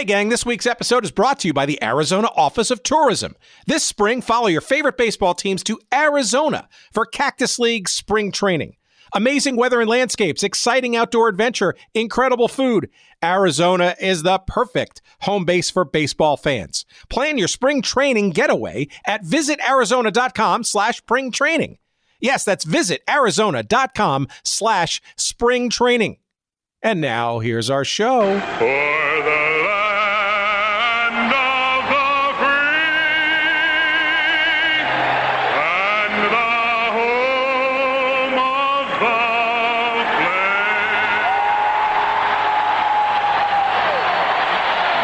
Hey gang, this week's episode is brought to you by the Arizona Office of Tourism. This spring, follow your favorite baseball teams to Arizona for Cactus League spring training. Amazing weather and landscapes, exciting outdoor adventure, incredible food. Arizona is the perfect home base for baseball fans. Plan your spring training getaway at visitarizona.com/spring training. Yes, that's visitarizona.com/spring training. And now here's our show. For the land of the free and the home of the flame.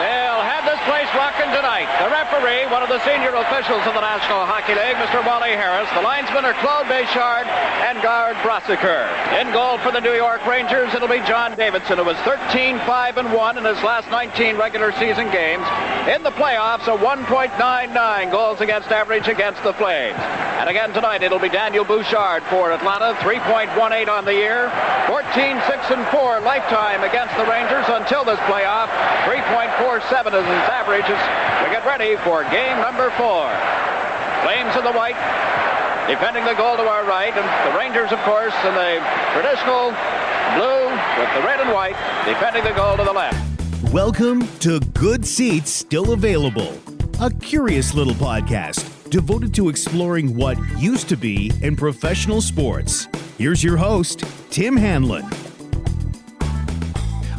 They'll have this place rocking tonight. The referee, one of the senior officials of the National Hockey League, Mr. Wally Harris. The linesmen are Claude Bouchard and guard Brassiker. In goal for the New York Rangers, it'll be John Davidson, who was 13-5-1 in his last 19 regular season games. In the playoffs, a 1.99 goals against average against the Flames. And again tonight, it'll be Daniel Bouchard for Atlanta, 3.18 on the year, 14-6-4 lifetime against the Rangers until this playoff, 3.47 is his average as we get ready for game number 4. Flames in the white, defending the goal to our right, and the Rangers, of course, in the traditional blue with the red and white, defending the goal to the left. Welcome to Good Seats Still Available, a curious little podcast devoted to exploring what used to be in professional sports. Here's your host, Tim Hanlon.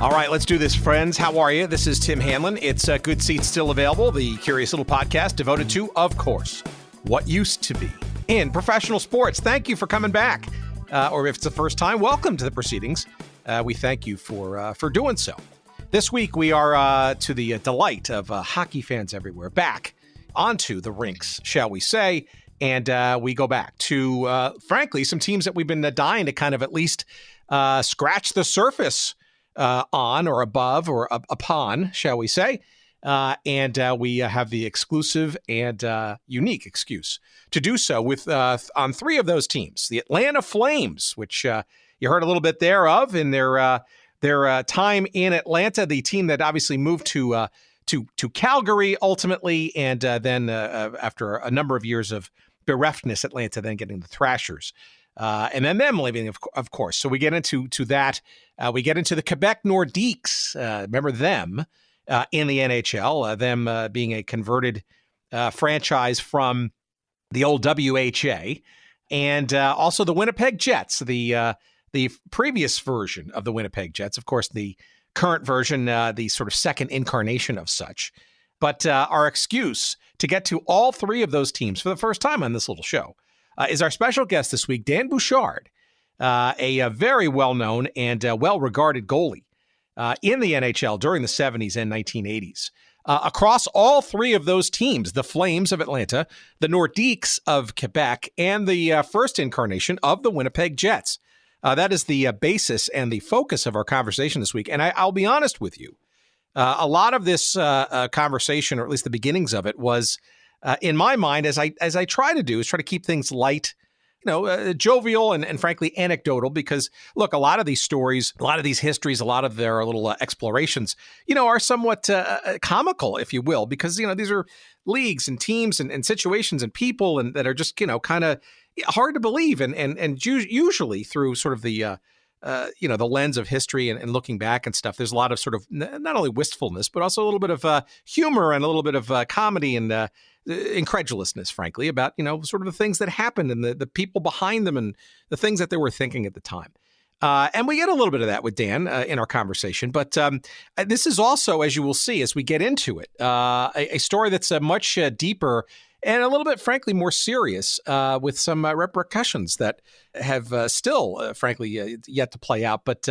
All right, let's do this, friends. How are you? This is Tim Hanlon. It's Good Seats Still Available, the curious little podcast devoted to, of course, what used to be in professional sports. Thank you for coming back. Or if it's the first time, welcome to the proceedings. We thank you for doing so. This week, we are, to the delight of hockey fans everywhere, back onto the rinks, shall we say. And we go back to, frankly, some teams that we've been dying to kind of at least scratch the surface on or above or upon, shall we say. And we have the exclusive and unique excuse to do so with on 3 of those teams. The Atlanta Flames, which you heard a little bit thereof in their time in Atlanta, the team that obviously moved to Calgary ultimately, and then after a number of years of bereftness, Atlanta then getting the Thrashers. And then them leaving, of course. So we get into that. We get into the Quebec Nordiques. Remember them in the NHL, them being a converted franchise from the old WHA. And also the Winnipeg Jets, the previous version of the Winnipeg Jets. Of course, the current version, the sort of second incarnation of such. But our excuse to get to all 3 of those teams for the first time on this little show is our special guest this week, Dan Bouchard, a very well-known and well-regarded goalie in the NHL during the 70s and 1980s. Across all 3 of those teams, the Flames of Atlanta, the Nordiques of Quebec, and the first incarnation of the Winnipeg Jets. That is the basis and the focus of our conversation this week. And I'll be honest with you, a lot of this conversation, or at least the beginnings of it, was in my mind, as I try to do, is try to keep things light, jovial and frankly anecdotal, because look, a lot of these stories, a lot of these histories, a lot of their little explorations, are somewhat comical, if you will, because, these are leagues and teams and situations and people and that are just, kind of hard to believe. And usually through sort of the lens of history and looking back and stuff, there's a lot of sort of not only wistfulness, but also a little bit of humor and a little bit of comedy and incredulousness, frankly, about, sort of the things that happened and the people behind them and the things that they were thinking at the time. And we get a little bit of that with Dan in our conversation. But this is also, as you will see as we get into it, a story that's much deeper and a little bit, frankly, more serious with some repercussions that have still, frankly, yet to play out. But,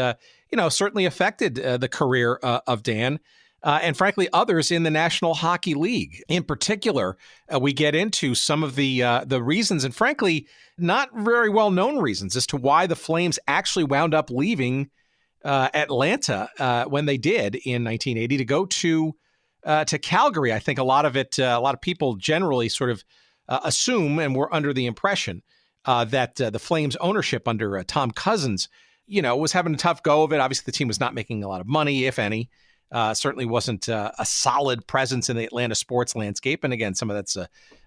certainly affected the career of Dan. And frankly, others in the National Hockey League. In particular, we get into some of the reasons, and frankly, not very well-known reasons as to why the Flames actually wound up leaving Atlanta when they did in 1980 to go to Calgary. I think a lot of people generally sort of assume and were under the impression that the Flames ownership under Tom Cousins, was having a tough go of it. Obviously, the team was not making a lot of money, if any. Certainly wasn't a solid presence in the Atlanta sports landscape. And again, some of that's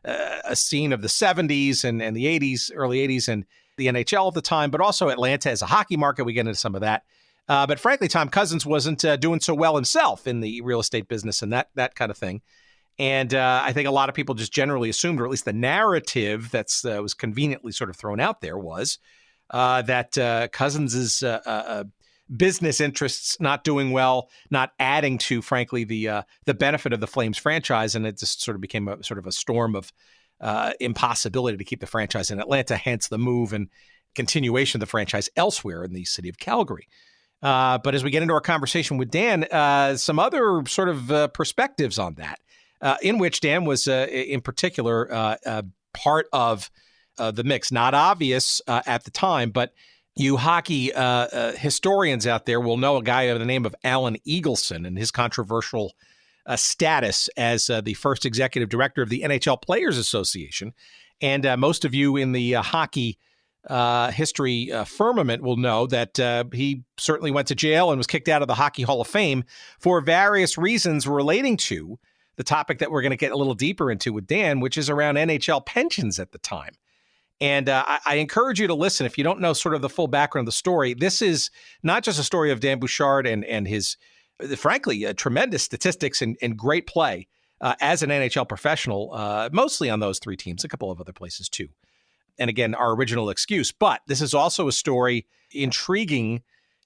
a scene of the 70s and the 80s, early 80s, and the NHL at the time, but also Atlanta as a hockey market. We get into some of that. But frankly, Tom Cousins wasn't doing so well himself in the real estate business and that kind of thing. And I think a lot of people just generally assumed, or at least the narrative that's was conveniently sort of thrown out there was that Cousins' business interests not doing well, not adding to, frankly, the benefit of the Flames franchise. And it just sort of became a sort of a storm of impossibility to keep the franchise in Atlanta, hence the move and continuation of the franchise elsewhere in the city of Calgary. But as we get into our conversation with Dan, some other sort of perspectives on that, in which Dan was in particular part of the mix. Not obvious at the time, but you hockey historians out there will know a guy by the name of Alan Eagleson and his controversial status as the first executive director of the NHL Players Association. And most of you in the hockey history firmament will know that he certainly went to jail and was kicked out of the Hockey Hall of Fame for various reasons relating to the topic that we're going to get a little deeper into with Dan, which is around NHL pensions at the time. And I encourage you to listen. If you don't know sort of the full background of the story, this is not just a story of Dan Bouchard and his, frankly, tremendous statistics and great play as an NHL professional, mostly on those three teams, a couple of other places too. And again, our original excuse. But this is also a story intriguing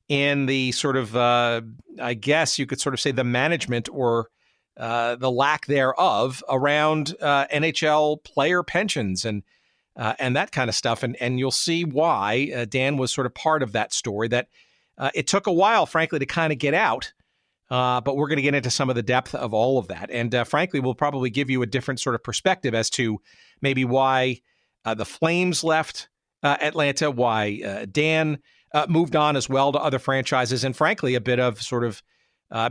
in the sort of, I guess you could sort of say, the management or the lack thereof around NHL player pensions and that kind of stuff. And you'll see why Dan was sort of part of that story, that it took a while, frankly, to kind of get out. But we're going to get into some of the depth of all of that. And frankly, we'll probably give you a different sort of perspective as to maybe why the Flames left Atlanta, why Dan moved on as well to other franchises, and frankly, a bit of sort of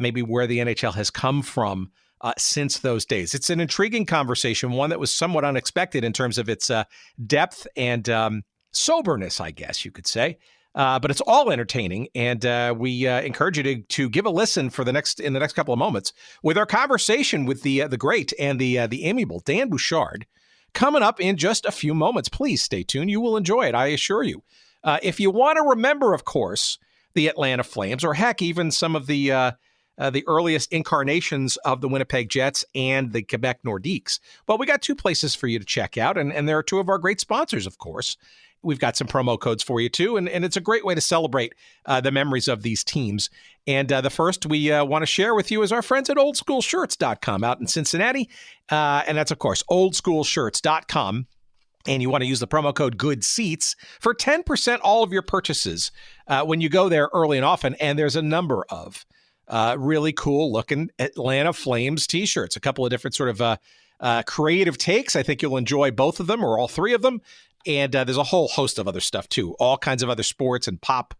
maybe where the NHL has come from since those days. It's an intriguing conversation, one that was somewhat unexpected in terms of its depth and soberness, I guess you could say. But it's all entertaining, and we encourage you to give a listen in the next couple of moments with our conversation with the great and the amiable Dan Bouchard coming up in just a few moments. Please stay tuned; you will enjoy it, I assure you. If you want to remember, of course, the Atlanta Flames, or heck, even some of the earliest incarnations of the Winnipeg Jets and the Quebec Nordiques, well, we got two places for you to check out, and there are two of our great sponsors, of course. We've got some promo codes for you, too, and it's a great way to celebrate the memories of these teams. And the first we want to share with you is our friends at oldschoolshirts.com out in Cincinnati. And that's, of course, oldschoolshirts.com. And you want to use the promo code GOODSEATS for 10% all of your purchases when you go there early and often. And there's a number of really cool-looking Atlanta Flames T-shirts, a couple of different sort of creative takes. I think you'll enjoy both of them or all three of them. And there's a whole host of other stuff, too. All kinds of other sports and pop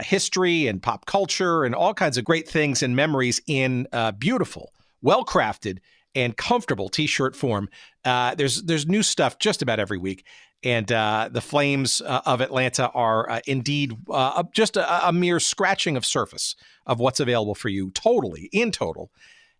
history and pop culture and all kinds of great things and memories in beautiful, well-crafted, and comfortable T-shirt form. There's new stuff just about every week. And the Flames of Atlanta are indeed just a mere scratching of surface of what's available for you in total,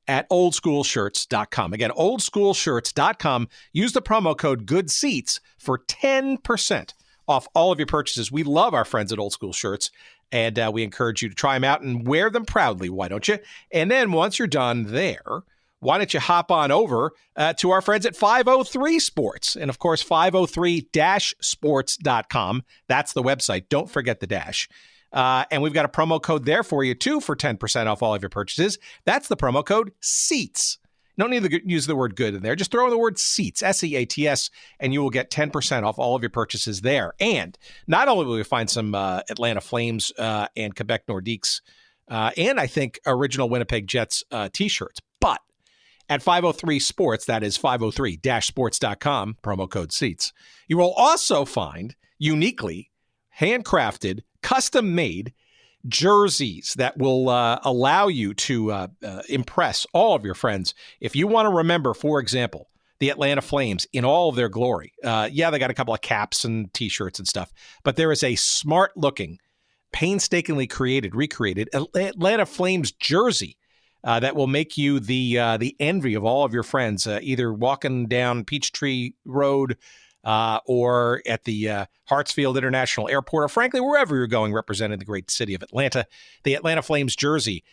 at oldschoolshirts.com. Again, oldschoolshirts.com. Use the promo code GOODSEATS for 10% off all of your purchases. We love our friends at Old School Shirts, and we encourage you to try them out and wear them proudly, why don't you? And then once you're done there, why don't you hop on over to our friends at 503 Sports? And of course, 503-sports.com. That's the website. Don't forget the dash. And we've got a promo code there for you, too, for 10% off all of your purchases. That's the promo code SEATS. No need to use the word good in there. Just throw in the word SEATS, S-E-A-T-S, and you will get 10% off all of your purchases there. And not only will you find some Atlanta Flames and Quebec Nordiques and I think original Winnipeg Jets T-shirts, but at 503 Sports, that is 503-sports.com, promo code SEATS, you will also find uniquely handcrafted, custom-made jerseys that will allow you to impress all of your friends. If you want to remember, for example, the Atlanta Flames in all of their glory, they got a couple of caps and T-shirts and stuff, but there is a smart-looking, painstakingly recreated Atlanta Flames jersey that will make you the envy of all of your friends, either walking down Peachtree Road or at the Hartsfield International Airport, or frankly, wherever you're going representing the great city of Atlanta. The Atlanta Flames jersey,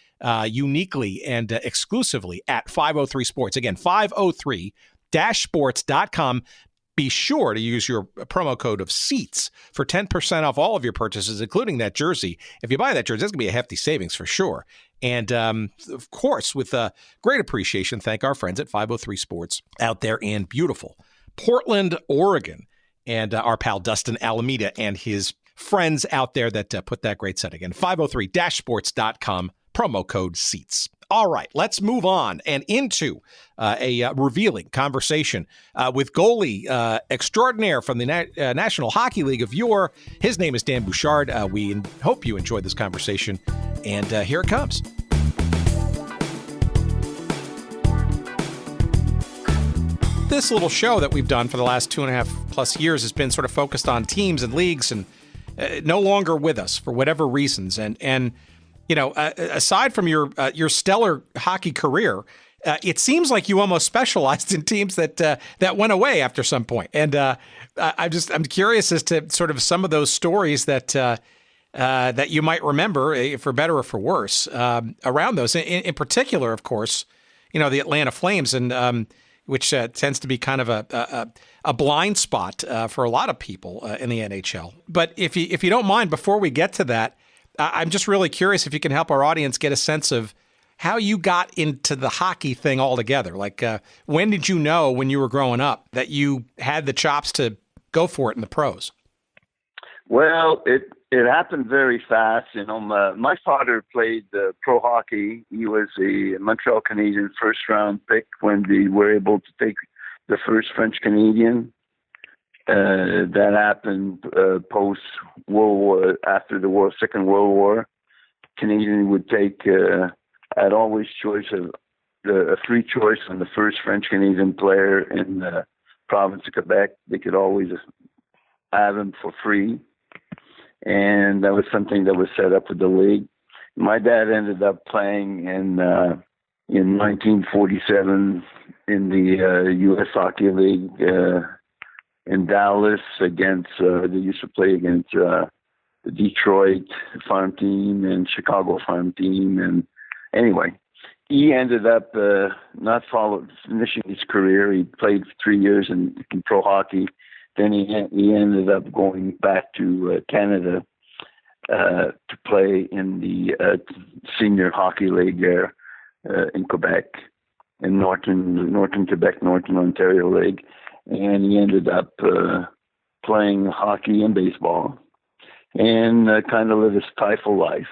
uniquely and exclusively at 503 Sports. Again, 503-sports.com. Be sure to use your promo code of SEATS for 10% off all of your purchases, including that jersey. If you buy that jersey, that's going to be a hefty savings for sure. And, of course, with great appreciation, thank our friends at 503 Sports out there in beautiful Portland, Oregon, and our pal Dustin Alameda and his friends out there that put that great set. Again, 503-sports.com, promo code SEATS. All right, let's move on and into a revealing conversation with goalie extraordinaire from the National Hockey League of yore. His name is Dan Bouchard. We hope you enjoyed this conversation, and here it comes. This little show that we've done for the last 2.5+ years has been sort of focused on teams and leagues, and no longer with us for whatever reasons. And you know, aside from your stellar hockey career, it seems like you almost specialized in teams that went away after some point. And I'm curious as to sort of some of those stories that you might remember, for better or for worse, around those. In particular, of course, you know, the Atlanta Flames, and which tends to be kind of a blind spot for a lot of people in the NHL. But if you don't mind, before we get to that, I'm just really curious if you can help our audience get a sense of how you got into the hockey thing altogether. Like, when did you know, when you were growing up, that you had the chops to go for it in the pros? Well, it happened very fast. You know, my father played pro hockey. He was a Montreal Canadian first-round pick when they were able to take the first French Canadian. That happened post-World War, after the Second World War. Canadian would take, had always choice of a free choice on the first French Canadian player in the province of Quebec. They could always have him for free. And that was something that was set up with the league. My dad ended up playing in 1947 in the U.S. Hockey League, in Dallas against, they used to play against the Detroit farm team and Chicago farm team. And anyway, he ended up not finishing his career. He played for 3 years in pro hockey. Then he ended up going back to Canada to play in the senior hockey league there in Quebec, in Northern Quebec, Northern Ontario League. And he ended up playing hockey and baseball, and kind of lived his typeful life.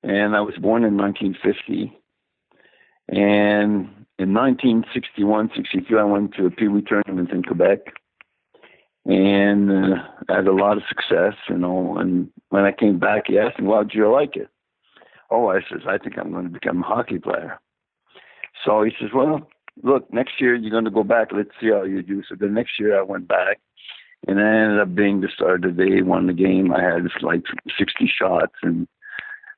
And I was born in 1950. And in 1961-62, I went to a Pee Wee tournament in Quebec, and had a lot of success, you know. And when I came back, he asked me, "Well, did you like it?" "Oh," I says, "I think I'm going to become a hockey player." So he says, "Well, look, next year you're going to go back. Let's see how you do." So the next year I went back, and I ended up being the starter. They won the game. I had like 60 shots, and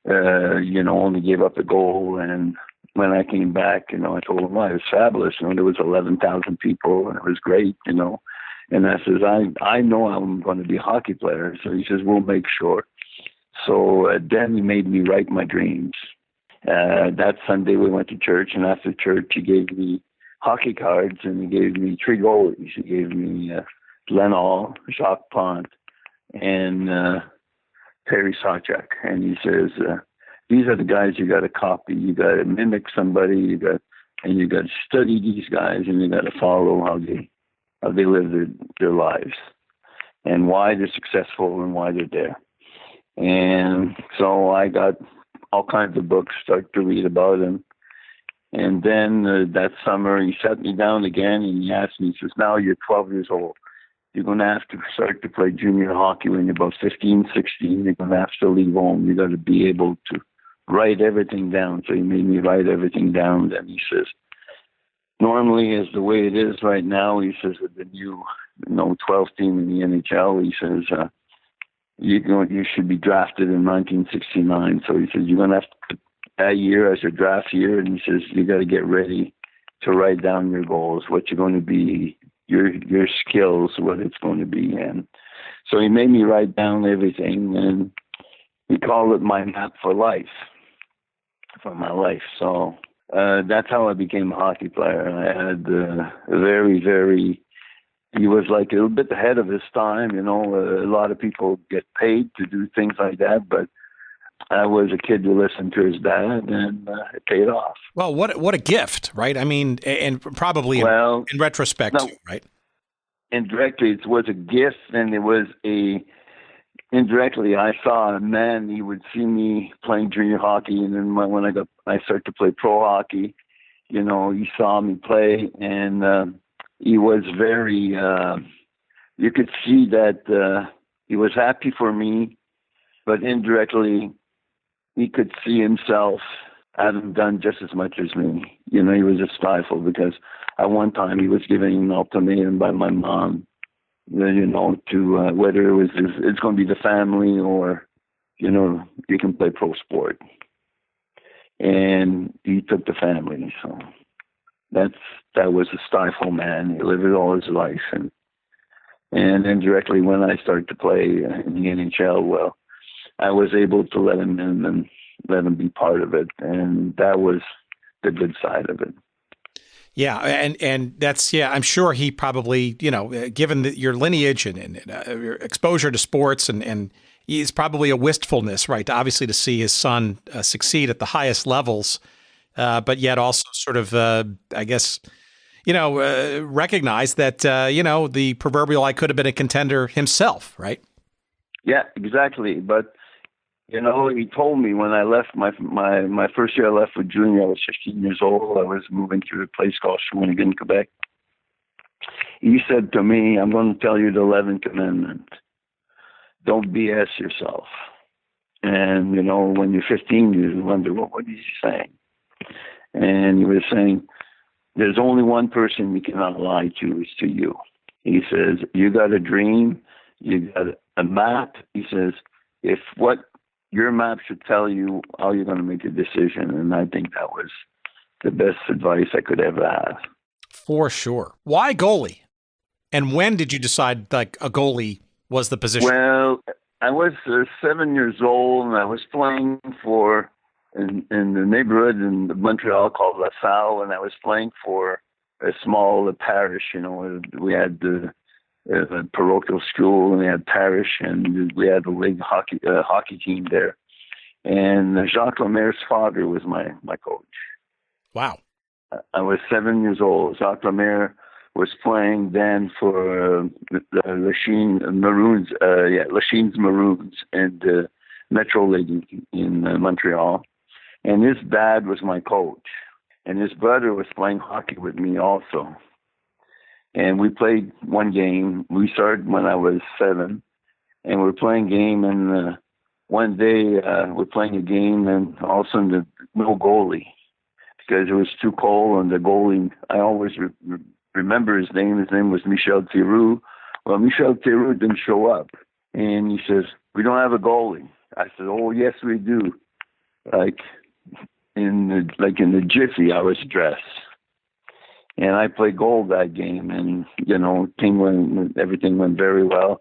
only gave up a goal. And when I came back, I told him, it was fabulous. There was 11,000 people, and it was great, And I says, I know I'm going to be a hockey player. So he says, we'll make sure. So then he made me write my dreams. That Sunday we went to church, and after church he gave me hockey cards, and he gave me 3 goalies. He gave me Glenn Hall, Jacques Pont, and Perry Sawchuk. And he says, these are the guys you got to copy. You got to mimic somebody. You got to study these guys, and you got to follow how they live their lives, and why they're successful and why they're there. And so I got all kinds of books, started to read about him. And then that summer he sat me down again, and he asked me, he says, now you're 12 years old. You're going to have to start to play junior hockey when you're about 15, 16. You're going to have to leave home. You got to be able to write everything down. So he made me write everything down. Then he says, normally is the way it is right now. He says, with the new 12 team in the NHL, he says, you should be drafted in 1969. So he says, you're going to have to that year as a draft year, and he says, you got to get ready to write down your goals, what you're going to be, your skills, what it's going to be. And so he made me write down everything, and he called it my map for life, for my life. So that's how I became a hockey player. I had he was like a little bit ahead of his time. You know, a lot of people get paid to do things like that, but I was a kid who listened to his dad, and it paid off. Well, what a gift, right? I mean, and probably in retrospect, too, right? Indirectly, it was a gift, and it was indirectly, I saw a man. He would see me playing junior hockey, and then when I started to play pro hockey, you know, he saw me play, and he was very. You could see that he was happy for me, but indirectly, he could see himself having done just as much as me. You know, he was just stifled because at one time he was giving an ultimatum by my mom, you know, to whether it's going to be the family or, you know, you can play pro sport. And he took the family. So that was a stifle man. He lived it all his life. And indirectly, when I started to play in the NHL, well, I was able to let him in and let him be part of it. And that was the good side of it. Yeah. And that's, I'm sure he probably, you know, given your lineage and your exposure to sports and he's probably a wistfulness, right? Obviously to see his son succeed at the highest levels, but yet also sort of, I guess, you know, recognize that, you know, the proverbial I could have been a contender himself, right? Yeah, exactly. But, you know, he told me when I left my first year I left for junior, I was 15 years old. I was moving to a place called Shawinigan, Quebec. He said to me, I'm going to tell you the 11th commandment. Don't BS yourself. And, you know, when you're 15, you wonder, what is he saying? And he was saying, there's only one person you cannot lie to, is to you. He says, you got a dream, you got a map. He says, if what your map should tell you how you're going to make a decision. And I think that was the best advice I could ever have. For sure. Why goalie? And when did you decide like a goalie was the position? Well, I was 7 years old, and I was playing for in the neighborhood in Montreal called La Salle, and I was playing for a small parish. You know, we had the parochial school, and we had parish, and we had a league hockey team there. And Jacques Lemaire's father was my coach. Wow. I was 7 years old. Jacques Lemaire was playing then for the Lachine Maroons, Lachine's Maroons in the Metro League in Montreal. And his dad was my coach. And his brother was playing hockey with me also. And we played one game. We started when I was 7. And we were playing a game. And one day we're playing a game, and all of a sudden no goalie. Because it was too cold, and the goalie, I always remember his name. His name was Michel Theroux. Well, Michel Theroux didn't show up. And he says, we don't have a goalie. I said, oh, yes, we do. Like in the jiffy, I was dressed. And I played goal that game, and, you know, everything went very well.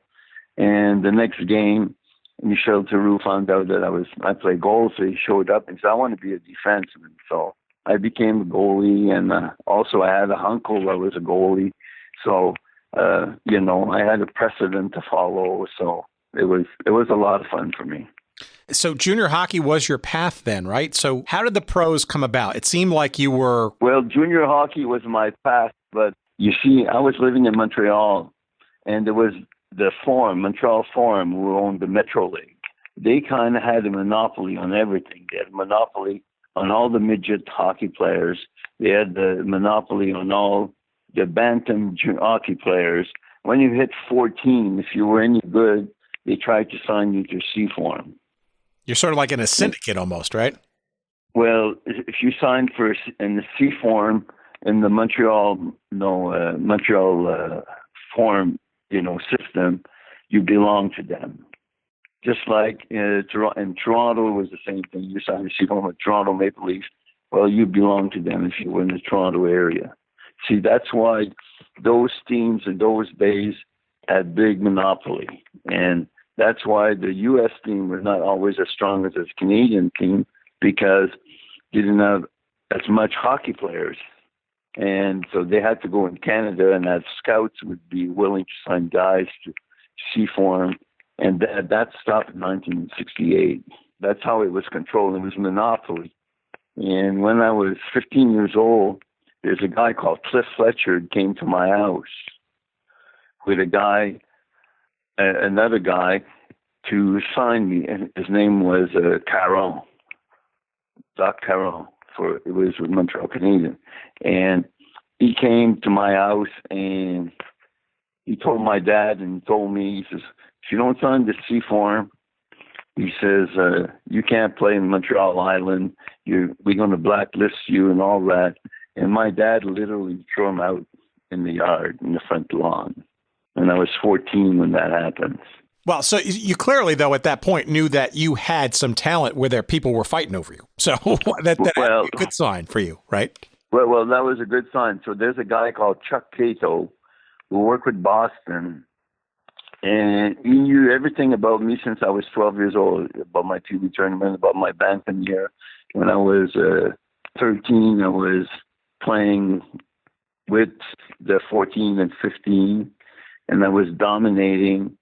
And the next game, Michel Theroux found out that I played goal, so he showed up and said, I want to be a defenseman. So I became a goalie, and also I had an uncle that was a goalie. So, you know, I had a precedent to follow. So it was a lot of fun for me. So junior hockey was your path then, right? So how did the pros come about? It seemed like you were... Well, junior hockey was my path, but you see, I was living in Montreal, and there was the Forum, Montreal Forum, who owned the Metro League. They kind of had a monopoly on everything. They had a monopoly on all the midget hockey players. They had the monopoly on all the bantam hockey players. When you hit 14, if you were any good, they tried to sign you to C-Form. You're sort of like in a syndicate almost, right? Well, if you signed in the C-Form in the Montreal Forum, you know, system, you belong to them. Just like in Toronto, it was the same thing. You signed a C-form with Toronto Maple Leafs. Well, you belong to them if you were in the Toronto area. See, that's why those teams in those days had big monopoly. And that's why the U.S. team was not always as strong as the Canadian team, because they didn't have as much hockey players. And so they had to go in Canada, and that scouts would be willing to sign guys to C-form. And that stopped in 1968. That's how it was controlled. It was monopoly. And when I was 15 years old, there's a guy called Cliff Fletcher who came to my house with another guy to sign me. And his name was Caron, Doc Caron. It was with Montreal Canadiens. And he came to my house and he told my dad and told me, he says, if you don't sign the C-form, he says, you can't play in Montreal Island. We're going to blacklist you and all that. And my dad literally threw him out in the yard, in the front lawn. And I was 14 when that happened. Well, so you clearly, though, at that point knew that you had some talent where people were fighting over you. So that had to be a good sign for you, right? Well, that was a good sign. So there's a guy called Chuck Cato who worked with Boston. And he knew everything about me since I was 12 years old, about my TV tournament, about my bantam year. When I was 13, I was playing with the 14 and 15, and I was dominating.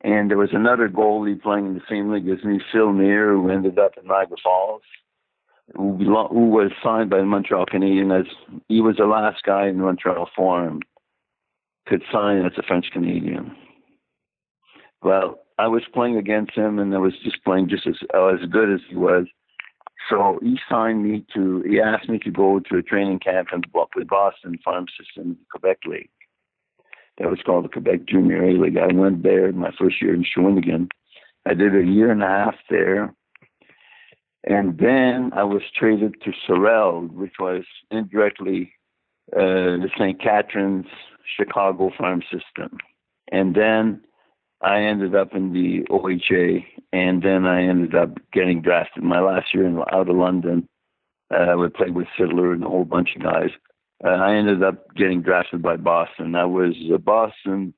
And there was another goalie playing in the same league as me, Phil Myre, who ended up in Niagara Falls, who was signed by the Montreal Canadiens as he was the last guy in the Montreal Forum could sign as a French Canadian. Well, I was playing against him, and I was just playing just as good as he was. So he asked me to go to a training camp with Boston Farm System Quebec League. That was called the Quebec Junior A League. I went there my first year in Shawinigan. I did a year and a half there. And then I was traded to Sorel, which was indirectly the St. Catharines Chicago Farm System. And then I ended up in the OHA, and then I ended up getting drafted. My last year out of London, I would play with Siddler and a whole bunch of guys. I ended up getting drafted by Boston. I was Boston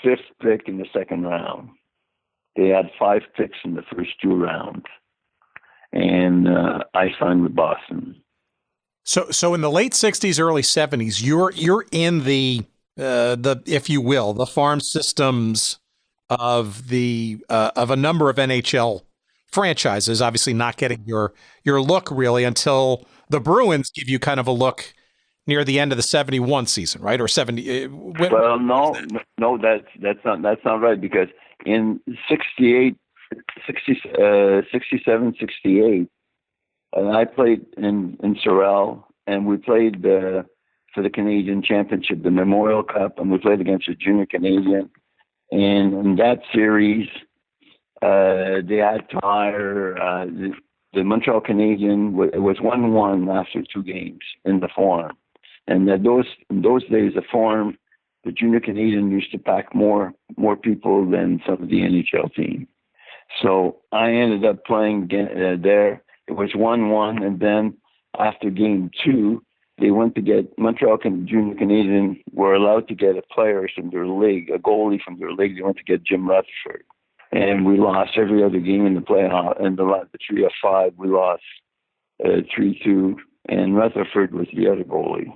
5th pick in the second round. They had 5 picks in the first 2 rounds, and I signed with Boston. So in the late 60s, early 70s, you're in the if you will, the farm systems of a number of NHL franchises, obviously not getting your look really until the Bruins give you kind of a look near the end of the 71 season, right? Or 70. Well, no, that's not right, because in 67, 68, and I played in Sorel, and we played for the Canadian Championship, the Memorial Cup, and we played against a junior Canadian. And in that series, they had to hire the Montreal Canadian. It was 1-1 after 2 games in the Forum. And in those days, the Forum, the junior Canadian used to pack more people than some of the NHL team. So I ended up playing there. It was 1-1, and then after game 2, they went to get Montreal Junior Canadian were allowed to get a player from their league, a goalie from their league. They went to get Jim Rutherford, and we lost every other game in the playoff. In the 3 of 5, we lost 3-2, and Rutherford was the other goalie.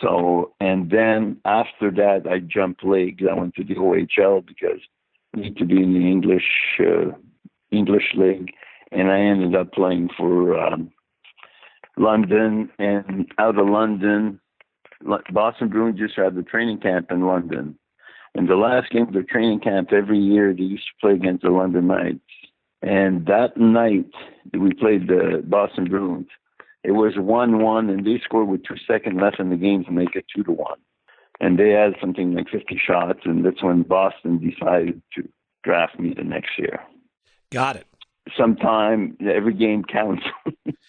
So, and then after that, I jumped leagues. I went to the OHL because I need to be in the English league, and I ended up playing for London. And out of London, Boston Bruins just had the training camp in London. And the last game of the training camp every year, they used to play against the London Knights. And that night, we played the Boston Bruins. It was 1-1, and they scored with 2 seconds left in the game to make it 2-1. And they had something like 50 shots, and that's when Boston decided to draft me the next year. Got it. Sometime every game counts.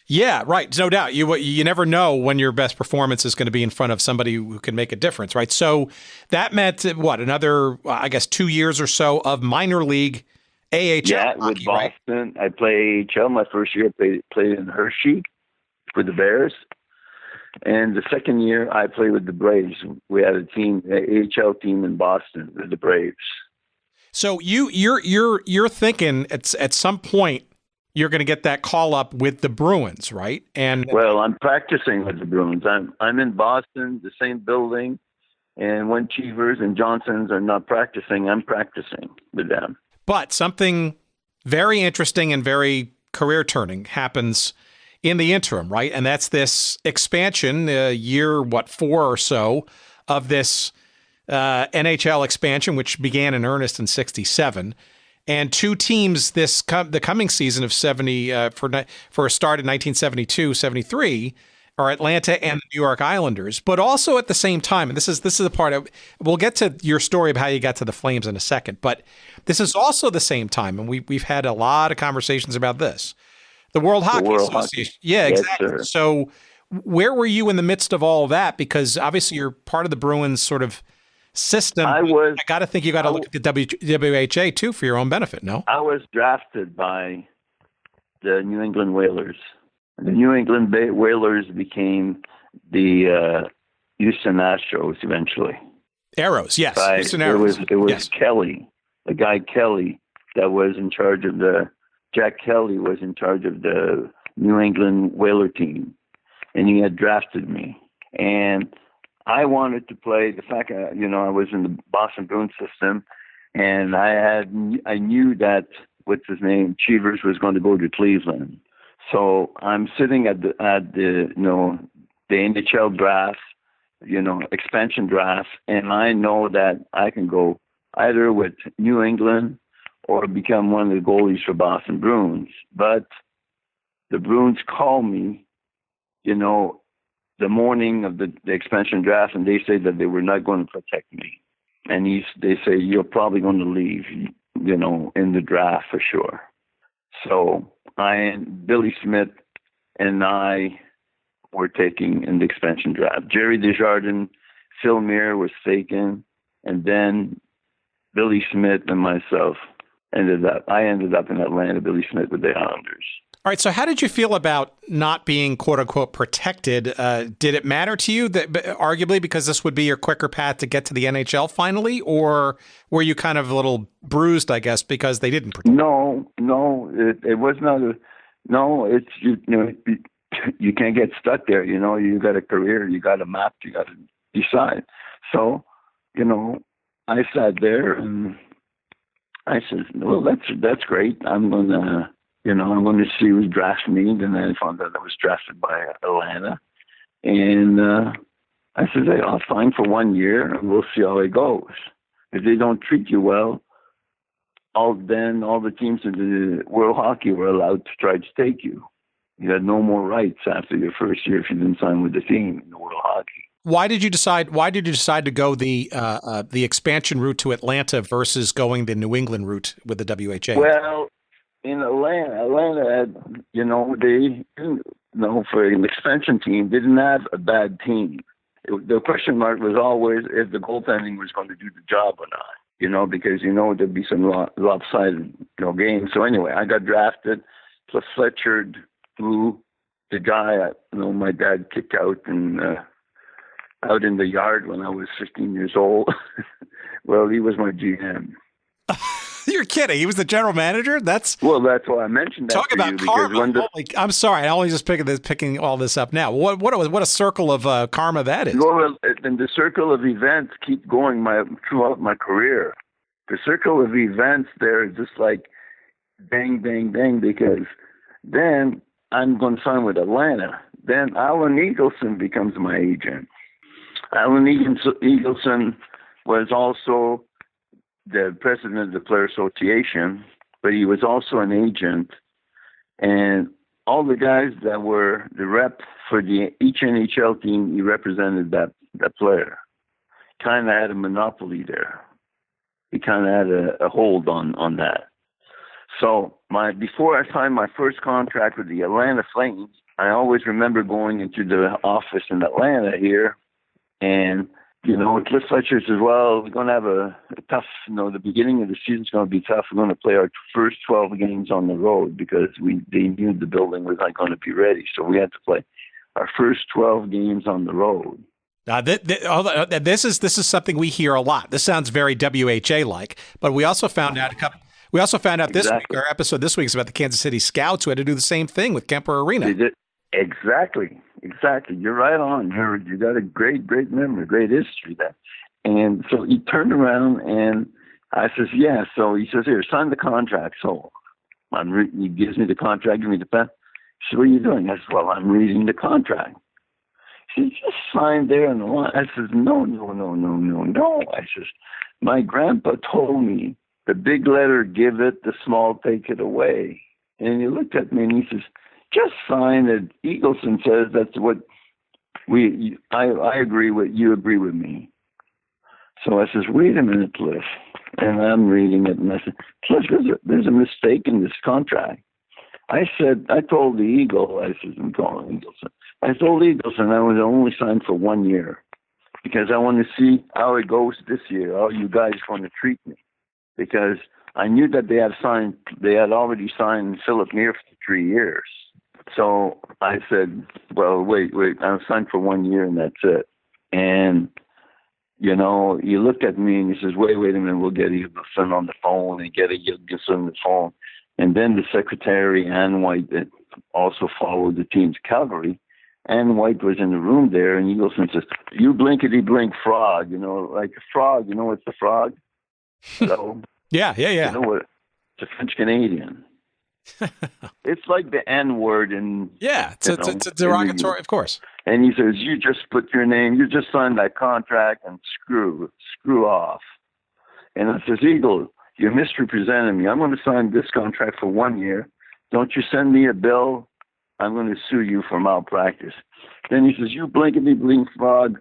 Yeah, right. No doubt. You never know when your best performance is going to be in front of somebody who can make a difference, right? So that meant, another, I guess, 2 years or so of minor league AHL Yeah, hockey, with right? Boston. I played AHL. My first year, I played in Hershey with the Bears. And the second year, I played with the Braves. We had a team, an AHL team in Boston with the Braves. So you're thinking at some point you're going to get that call up with the Bruins, right? And Well, I'm practicing with the Bruins. I'm in Boston, the same building, and when Cheevers and Johnsons are not practicing, I'm practicing with them. but something very interesting and very career turning happens in the interim, right? And that's this expansion, year 4 or so of this NHL expansion, which began in earnest in '67. And two teams the coming season of 70 for a start in 1972-73 are Atlanta and the New York Islanders. But also at the same time, and this is the part of, we'll get to your story of how you got to the Flames in a second, but this is also the same time, and we've had a lot of conversations about this. The World Hockey Association. Yeah, Yes, exactly. sir. So where were you in the midst of all of that? Because obviously you're part of the Bruins sort of system. I got to think you got to look at the WHA too for your own benefit, no? I was drafted by the New England Whalers. The New England Whalers became the Houston Astros eventually. Arrows, yes. Houston It Arrows. was Yes. Kelly, the guy Kelly that was in charge of Jack Kelly was in charge of the New England Whaler team, and he had drafted me. And I wanted to play. The fact, I was in the Boston Bruins system, and I knew that what's his name, Cheevers, was going to go to Cleveland. So I'm sitting at the NHL draft, expansion draft, and I know that I can go either with New England or become one of the goalies for Boston Bruins. But the Bruins call me, the morning of the expansion draft, and they say that they were not going to protect me. And they say, you're probably going to leave, in the draft for sure. So Billy Smith and I were taking in the expansion draft. Jerry Desjardins, Phil Myre was taken, and then Billy Smith and myself I ended up in Atlanta, Billy Smith with the Islanders. All right, so how did you feel about not being quote unquote protected? Did it matter to you that arguably because this would be your quicker path to get to the NHL finally, or were you kind of a little bruised, I guess, because they didn't protect? No, it was not. It's you can't get stuck there. You got a career, you got a map, you got to decide. So, I sat there and I said, well, that's great. I'm gonna see who drafts me. Then I found out I was drafted by Atlanta. And I said, hey, I'll sign for 1 year and we'll see how it goes. If they don't treat you well, all the teams in the World Hockey were allowed to try to take you. You had no more rights after your first year if you didn't sign with the team in the World Hockey. Why did you decide to go the expansion route to Atlanta versus going the New England route with the WHA? Well, in Atlanta had, for an expansion team, they didn't have a bad team. The question mark was always if the goaltending was going to do the job or not, because, there'd be some lopsided, games. So anyway, I got drafted. Plus Fletcher, who the guy, my dad kicked out out in the yard when I was 15 years old. Well, he was my GM. You're kidding. He was the general manager? That's why I mentioned that. Talk about karma. I'm sorry. I'm only just picking all this up now. What a circle of karma that is. Well, and the circle of events keep going throughout my career. The circle of events there is just like bang, bang, bang, because then I'm going to sign with Atlanta. Then Alan Eagleson becomes my agent. Alan Eagleson was also the president of the Player Association, but he was also an agent. And all the guys that were the rep for each NHL team, he represented that player. Kind of had a monopoly there. He kind of had a hold on that. So before I signed my first contract with the Atlanta Flames, I always remember going into the office in Atlanta here, and Cliff Fletcher says, well, we're going to have a tough, the beginning of the season's going to be tough. We're going to play our first 12 games on the road because they knew the building was not going to be ready. So we had to play our first 12 games on the road. This is something we hear a lot. This sounds very WHA-like, but we also found out this week, our episode this week is about the Kansas City Scouts who had to do the same thing with Kemper Arena. They did. Exactly. You're right on. You got a great memory, great history there. And so he turned around and I says, yeah. So he says, here, sign the contract. So he gives me the contract, give me the pen. He says, what are you doing? I said, well, I'm reading the contract. He says, just sign there on the line. I says, no. I says, my grandpa told me the big letter, give it, the small, take it away. And he looked at me and he says, just sign it. Eagleson says that's what I agree with. You agree with me. So I says, wait a minute, Cliff. And I'm reading it and I said, Cliff, there's a mistake in this contract. I told the Eagle, I says, I'm calling Eagleson. I told Eagleson I was only signed for 1 year because I want to see how it goes this year, how you guys want to treat me. Because I knew that they had already signed Phil Myre for 3 years. So I said, well, wait, I'm signed for 1 year and that's it. And, he looked at me and he says, wait a minute, we'll get Eagleson on the phone and get Eagleson on the phone. And then the secretary, Ann White, that also followed the team's Calgary, Ann White was in the room there and Eagleson says, you blinkety-blink frog, like a frog, what's a frog? So, yeah. You know what? It's a French Canadian. It's like the N word in it's a derogatory, of course. And he says, you just put your name, you just signed that contract and screw off. And I says, Eagle, you misrepresented me. I'm going to sign this contract for 1 year. Don't you send me a bill. I'm going to sue you for malpractice. Then he says, you blinkety-blink fraud.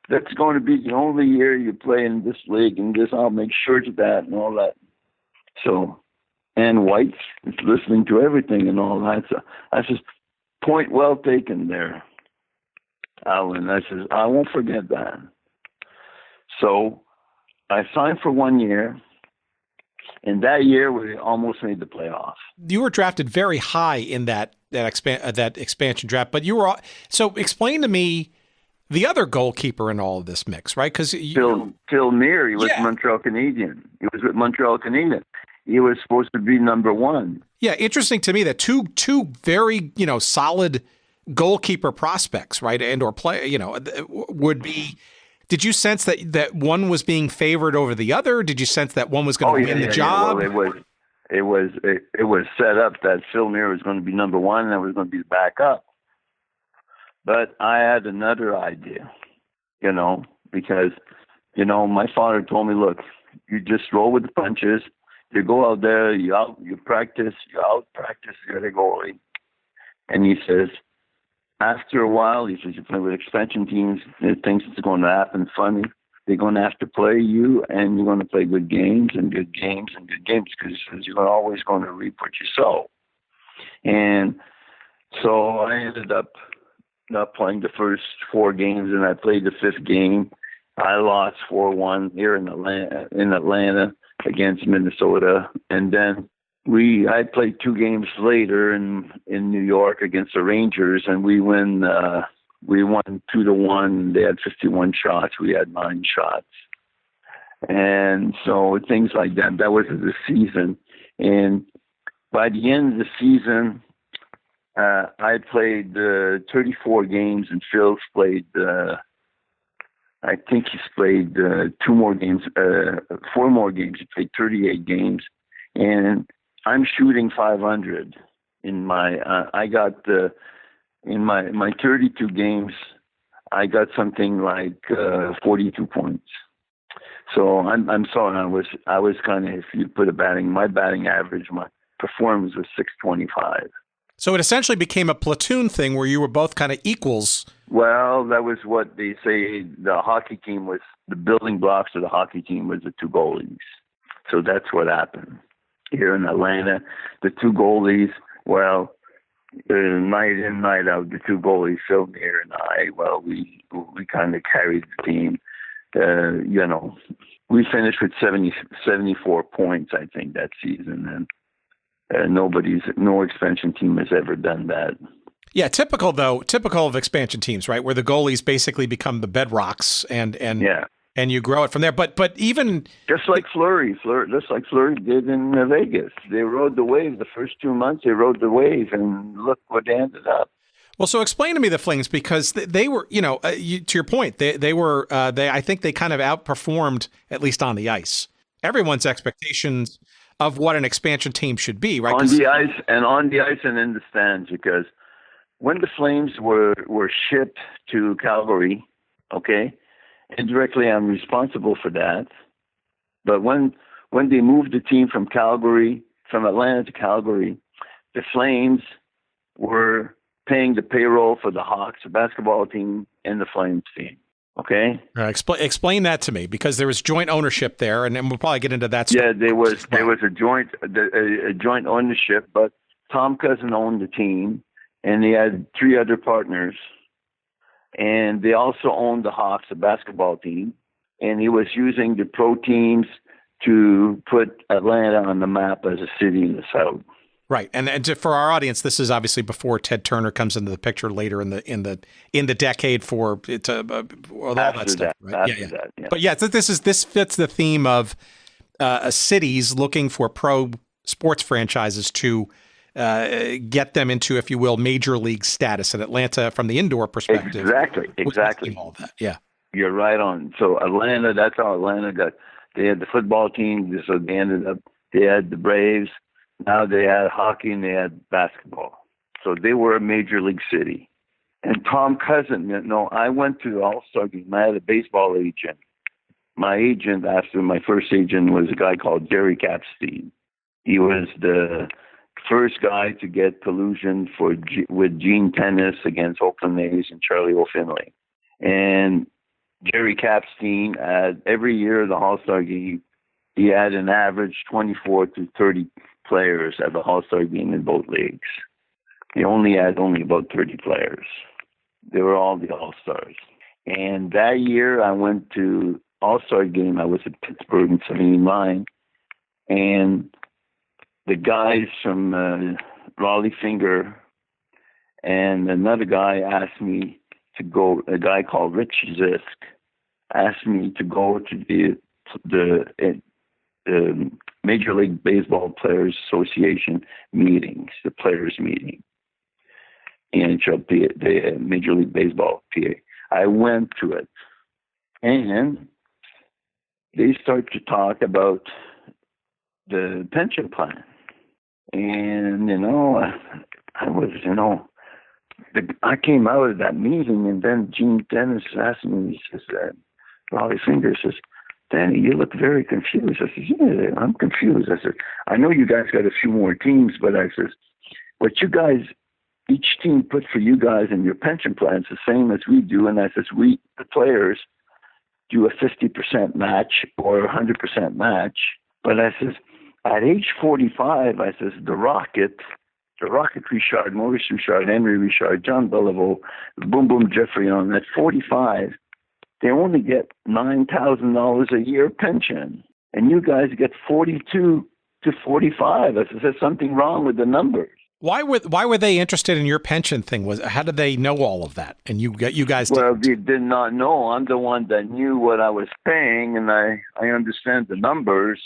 That's going to be the only year you play in this league, and I'll make sure of that and all that. So Ann White is listening to everything and all that. So I says, point well taken there, Alan. I says, I won't forget that. So I signed for 1 year, and that year we almost made the playoffs. You were drafted very high in that expansion draft, but you were so explain to me the other goalkeeper in all of this mix, right? Because Phil Myre, he was Montreal Canadian. He was with Montreal Canadian. He was supposed to be number one. Yeah, interesting to me that two very solid goalkeeper prospects, right, and or play would be. Did you sense that one was being favored over the other? Did you sense that one was going to win the job? Well, it was set up that Phil Myre was going to be number one and I was going to be the backup. But I had another idea, because, my father told me, look, you just roll with the punches. You go out there, you practice, you're the goalie. And he says, after a while, he says, you play with expansion teams, there's things that's going to happen funny. They're going to have to play you, and you're going to play good games because you're always going to reap what you sow. And so I ended up not playing the first 4 games, and I played the 5th game. I lost 4-1 here in Atlanta against Minnesota, and then I played 2 games later in New York against the Rangers, and we won 2-1. They had 51 shots. We had 9 shots. And so things like that. That was the season. And by the end of the season, I played 34 games, and Phil's played, I think he's played 4 more games. He played 38 games. And I'm shooting 500 in my, in my 32 games, I got something like 42 points. So I'm sorry, I was kind of, if you put my batting average, my performance was 625. So it essentially became a platoon thing where you were both kind of equals. Well, that was what they say. The hockey team was, the building blocks of the hockey team was the 2 goalies. So that's what happened. Here in Atlanta, the 2 goalies, well, night in, night out, the 2 goalies, Phil Myre and I, well, we kind of carried the team. you know, we finished with 74 points, I think, that season. And no expansion team has ever done that. Yeah, typical of expansion teams, right? Where the goalies basically become the bedrocks and you grow it from there. But even just like Fleury did in Vegas. They rode the wave the first 2 months. They rode the wave, and look what they ended up. Well, so explain to me the Flames, because they were, to your point, they were, I think they kind of outperformed, at least on the ice, everyone's expectations of what an expansion team should be, right? On the ice and in the stands, because when the Flames were shipped to Calgary, okay, indirectly I'm responsible for that. But when they moved the team from Atlanta to Calgary, the Flames were paying the payroll for the Hawks, the basketball team, and the Flames team. Okay? Explain that to me, because there was joint ownership there, and we'll probably get into that. Yeah, there was a joint ownership, but Tom Cousin owned the team, and he had 3 other partners, and they also owned the Hawks, the basketball team, and he was using the pro teams to put Atlanta on the map as a city in the South. Right, and for our audience, this is obviously before Ted Turner comes into the picture later in the decade for it all that stuff. Right? Yeah. But yeah, this fits the theme of cities looking for pro sports franchises to get them into, if you will, major league status. And Atlanta, from the indoor perspective, exactly, all that. Yeah, you're right on. So Atlanta, that's how Atlanta got. They had the football team, so they ended up. They had the Braves. Now they had hockey and they had basketball. So they were a major league city. And Tom Cousin, I went to the All-Star game. I had a baseball agent. My agent, after my first agent, was a guy called Jerry Capstein. He was the first guy to get collusion with Gene Tennis against Oakland A's and Charlie O'Finley. And Jerry Capstein, every year of the All-Star game, he had an average 24 to 30 players at the All-Star game in both leagues. He had about 30 players. They were all the All-Stars. And that year I went to All-Star game. I was at Pittsburgh in 79. And the guys from Raleigh Finger and another guy asked me to go, a guy called Rich Zisk asked me to go to the Major League Baseball Players Association meetings, the players meeting, NHL, the Major League Baseball PA. I went to it, and they start to talk about the pension plan. And, I came out of that meeting, and then Gene Dennis asked me, he says, Raleigh Finger says, Danny, you look very confused. I said, yeah, I'm confused. I said, I know you guys got a few more teams, but I said, what you guys, each team put for you guys in your pension plan is the same as we do. And I said, we, the players, do a 50% match or 100% match. But I said, at age 45, I said, the Rocket Richard, Maurice Richard, Henry Richard, John Beliveau, Boom Boom Jeffrey on at 45, they only get $9,000 a year pension, and you guys get 42 to 45. I said, there's something wrong with the numbers. Why were they interested in your pension thing? How did they know all of that? And you guys didn't? Well, they did not know. I'm the one that knew what I was paying, and I understand the numbers.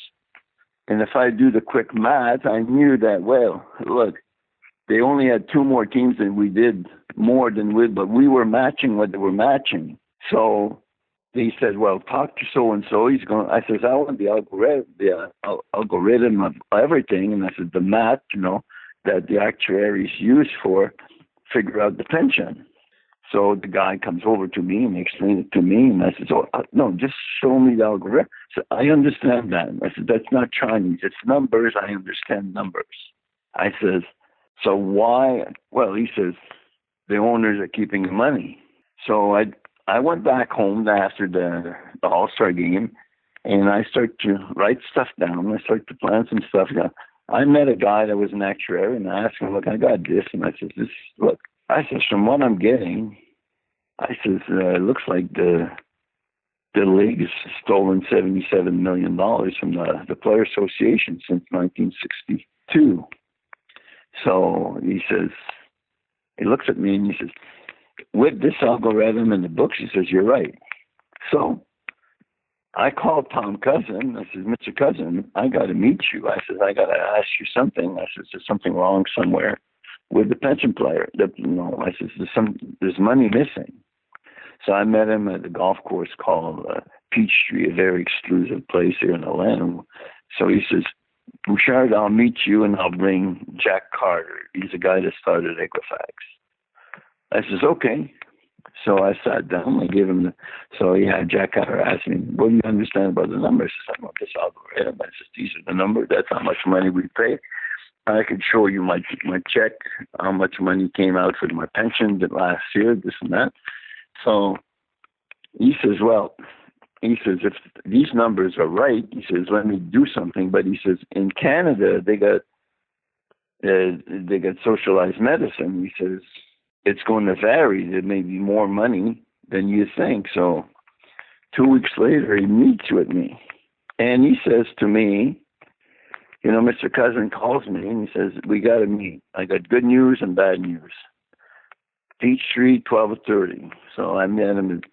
And if I do the quick math, I knew that, well, look, they only had 2 more teams than we did, more than but we were matching what they were matching. So they said, well, talk to so-and-so. He's going. I says, I want the algorithm of everything. And I said, the math, that the actuaries use for figure out the pension. So the guy comes over to me and explains it to me. And I said, no, just show me the algorithm. So I understand that. I said, that's not Chinese. It's numbers. I understand numbers. I says, so why? Well, he says, the owners are keeping the money. So I went back home after the All-Star game, and I started to write stuff down. I started to plan some stuff down. I met a guy that was an actuary, and I asked him, look, I got this. And I said, from what I'm getting, I says, it looks like the the league has stolen $77 million from the Player Association since 1962. So he says, he looks at me and he says, with this algorithm in the books, he says, you're right. So I called Tom Cousin. I said, Mr. Cousin, I got to meet you. I said, I got to ask you something. I said, there's something wrong somewhere with the pension player. I said, there's money missing. So I met him at a golf course called Peachtree, a very exclusive place here in Atlanta. So he says, Bouchard, I'll meet you and I'll bring Jack Carter. He's the guy that started Equifax. I says, okay. So I sat down. I gave him so Jack Carter asked me, what do you understand about the numbers? I said, I want this algorithm. I said, these are the numbers. That's how much money we pay. I could show you my check, how much money came out for my pension last year, this and that. So he says, if these numbers are right, he says, let me do something. But he says, in Canada, they got socialized medicine. He says, it's going to vary. There may be more money than you think. So 2 weeks later, he meets with me. And he says to me, Mr. Cousin calls me and he says, we got to meet. I got good news and bad news. Peachtree, 12:30. So I met him at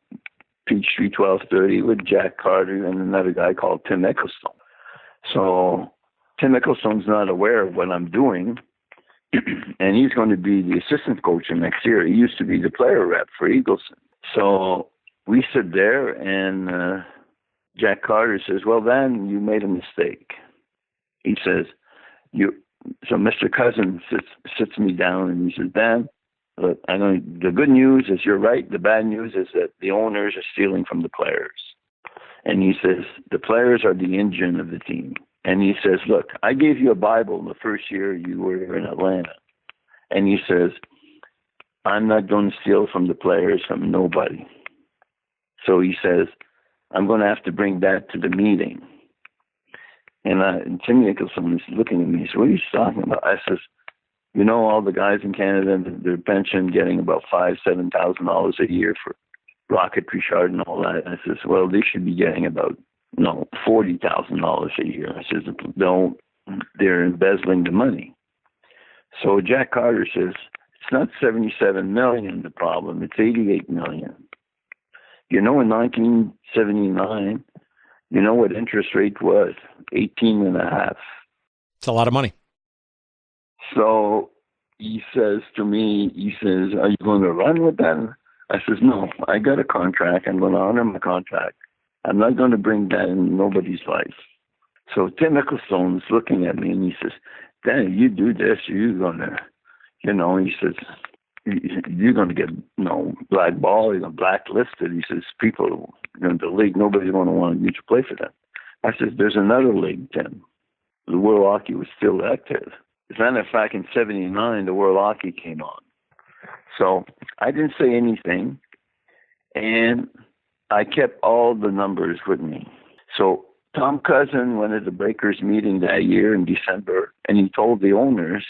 Peachtree, 12:30 with Jack Carter and another guy called Tim Ecclestone. So Tim Ecclestone's not aware of what I'm doing, and he's going to be the assistant coach next year. He used to be the player rep for Eagleson. So we sit there, and Jack Carter says, well, Dan, you made a mistake. He says, so Mr. Cousin sits me down, and he says, Dan, look, the good news is you're right. The bad news is that the owners are stealing from the players. And he says, the players are the engine of the team. And he says, look, I gave you a Bible the first year you were here in Atlanta. And he says, I'm not going to steal from the players, from nobody. So he says, I'm going to have to bring that to the meeting. And Tim Nicholson is looking at me. He says, what are you talking about? I says, all the guys in Canada, their pension getting about $5,000-$7,000 a year for rocket Richard and all that. I says, well, they should be getting about $40,000 a year. I says, they're embezzling the money. So Jack Carter says, it's not $77 million the problem, it's $88 million. In 1979, what interest rate was? 18.5. It's a lot of money. So he says to me, are you going to run with that? I says, no, I got a contract. I'm going to honor my contract. I'm not going to bring that in nobody's life. So Tim Ecclestone's looking at me and he says, Dan, you do this, you're going to, he says, you're going to get, blackballed, you're going to blacklisted. He says, people in the league, nobody's going to want you to play for them. I says, there's another league, Tim. The World Hockey was still active. As a matter of fact, in 79, the World Hockey came on. So I didn't say anything, and I kept all the numbers with me. So Tom Cousin went at the Breakers meeting that year in December, and he told the owners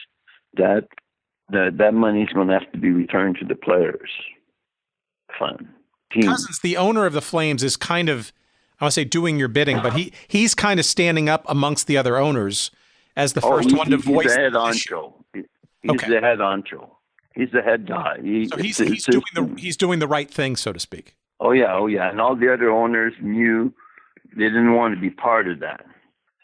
that money's going to have to be returned to the players' fund. Cousins, the owner of the Flames, is kind of, I want to say doing your bidding, but he's kind of standing up amongst the other owners as the first one to voice the head the honcho. He's the head honcho. He's the head guy. He's doing the right thing, so to speak. Oh yeah. And all the other owners knew they didn't want to be part of that.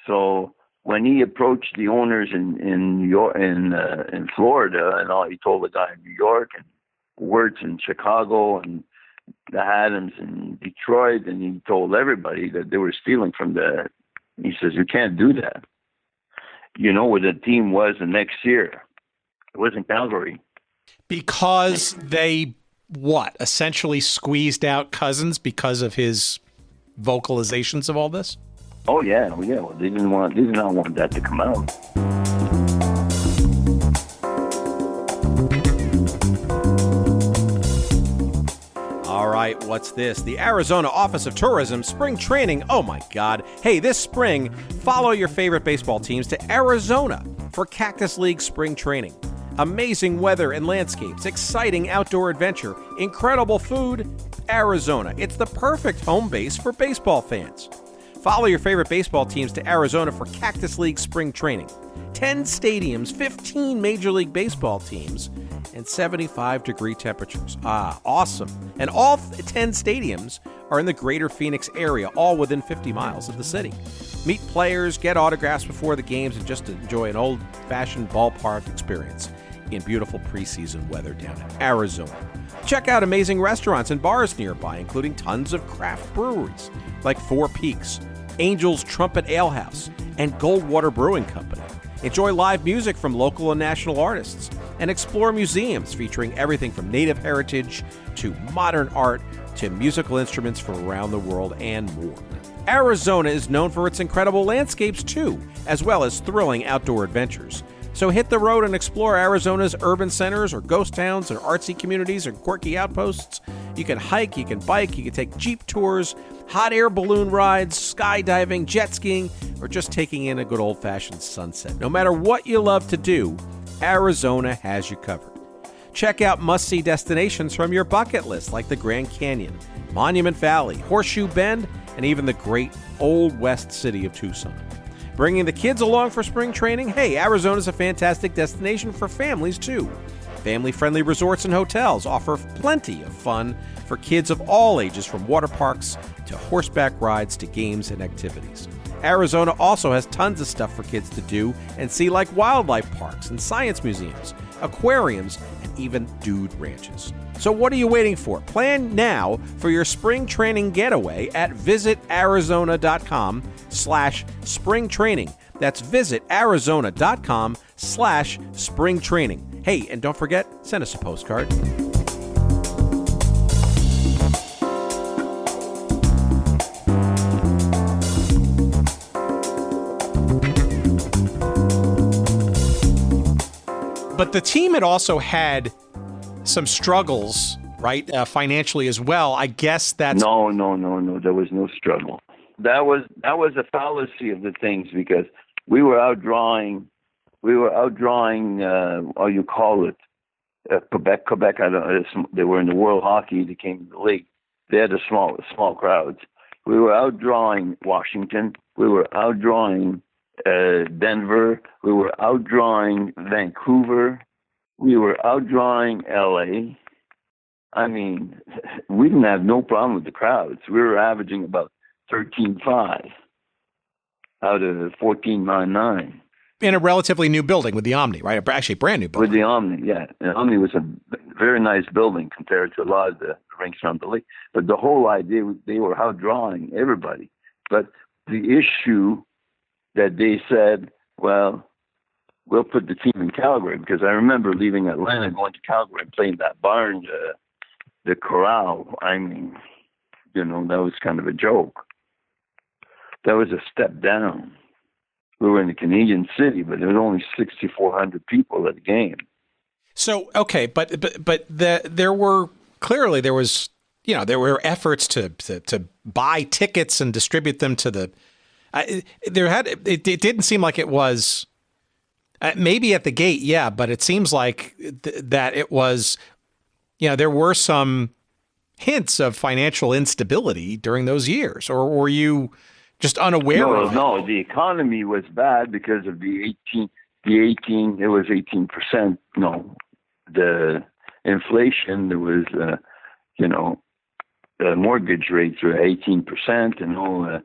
So when he approached the owners in New York, in Florida, and all, he told the guy in New York and Wirtz in Chicago and the Adams in Detroit, and he told everybody that they were stealing from he says, you can't do that. Where the team was the next year. It was in Calgary. Because they, essentially squeezed out Cousins because of his vocalizations of all this? Oh, yeah. Well, they did not want that to come out. All right, what's this? The Arizona Office of Tourism Spring Training. Oh my God. Hey, this spring, follow your favorite baseball teams to Arizona for Cactus League Spring Training. Amazing weather and landscapes, exciting outdoor adventure, incredible food, Arizona. It's the perfect home base for baseball fans. Follow your favorite baseball teams to Arizona for Cactus League spring training. 10 stadiums, 15 Major League Baseball teams, and 75-degree temperatures. Awesome. And all 10 stadiums are in the greater Phoenix area, all within 50 miles of the city. Meet players, get autographs before the games, and just enjoy an old-fashioned ballpark experience in beautiful preseason weather down in Arizona. Check out amazing restaurants and bars nearby, including tons of craft breweries like Four Peaks, Angel's Trumpet Ale House, and Goldwater Brewing Company. Enjoy live music from local and national artists, and explore museums featuring everything from native heritage to modern art to musical instruments from around the world and more. Arizona is known for its incredible landscapes too, as well as thrilling outdoor adventures. So hit the road and explore Arizona's urban centers or ghost towns or artsy communities or quirky outposts. You can hike, you can bike, you can take Jeep tours, hot air balloon rides, skydiving, jet skiing, or just taking in a good old-fashioned sunset. No matter what you love to do, Arizona has you covered. Check out must-see destinations from your bucket list like the Grand Canyon, Monument Valley, Horseshoe Bend, and even the great Old West city of Tucson. Bringing the kids along for spring training? Hey, Arizona's a fantastic destination for families too. Family-friendly resorts and hotels offer plenty of fun for kids of all ages, from water parks to horseback rides to games and activities. Arizona also has tons of stuff for kids to do and see, like wildlife parks and science museums, aquariums, and even dude ranches. So what are you waiting for? Plan now for your spring training getaway at visitarizona.com/spring training. That's visitarizona.com/spring training. Hey, and don't forget, send us a postcard. But the team had also had some struggles, right, financially as well. I guess that's... No. There was no struggle. That was a fallacy of the things, because we were outdrawing, you call it, Quebec. I don't. They were in the World Hockey. They came to the league. They had small crowds. We were outdrawing Washington. We were outdrawing Denver. We were outdrawing Vancouver. We were outdrawing LA. I mean, we didn't have no problem with the crowds. We were averaging about 13.5 out of 14.99. In a relatively new building with the Omni, right? Actually, a brand new building. With the Omni, yeah. The Omni was a very nice building compared to a lot of the rinks around the league. But the whole idea was they were outdrawing everybody. But the issue that they said, well, we'll put the team in Calgary, because I remember leaving Atlanta, going to Calgary and playing that barn, the corral. I mean, that was kind of a joke. That was a step down. We were in the Canadian city, but there was only 6,400 people at the game. So, okay, but there were efforts to buy tickets and distribute them to the. It didn't seem like it was. Maybe at the gate, yeah, but it seems like that it was. There were some hints of financial instability during those years, or were you just unaware of it? No, the economy was bad because of it was 18%. No, the inflation, there was, the mortgage rates were 18%, and all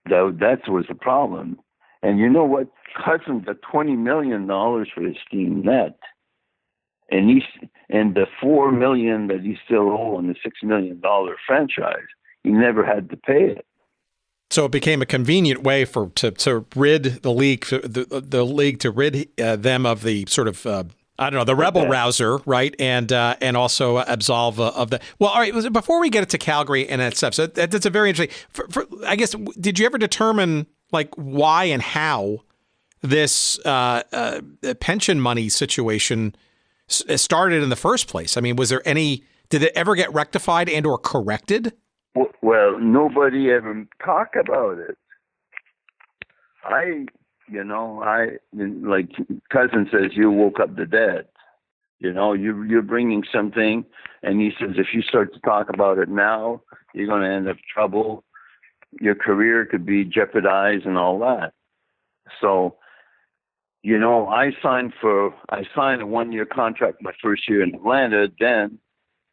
that was the problem. And you know what? Cousins got $20 million for his team net. And the $4 million that he still owed on the $6 million franchise, he never had to pay it. So it became a convenient way to rid the league, the league to rid them of the sort of the rebel rouser, right? And also absolve of the. Well, all right. Before we get it to Calgary and that stuff, so that's a very interesting. I guess, did you ever determine why and how this pension money situation started in the first place? I mean, was there did it ever get rectified and or corrected? Well, nobody ever talked about it. Like Cousin says, you woke up the dead. You're bringing something, and he says if you start to talk about it now, you're going to end up in trouble. Your career could be jeopardized and all that. So, I signed a 1-year contract my first year in Atlanta. Then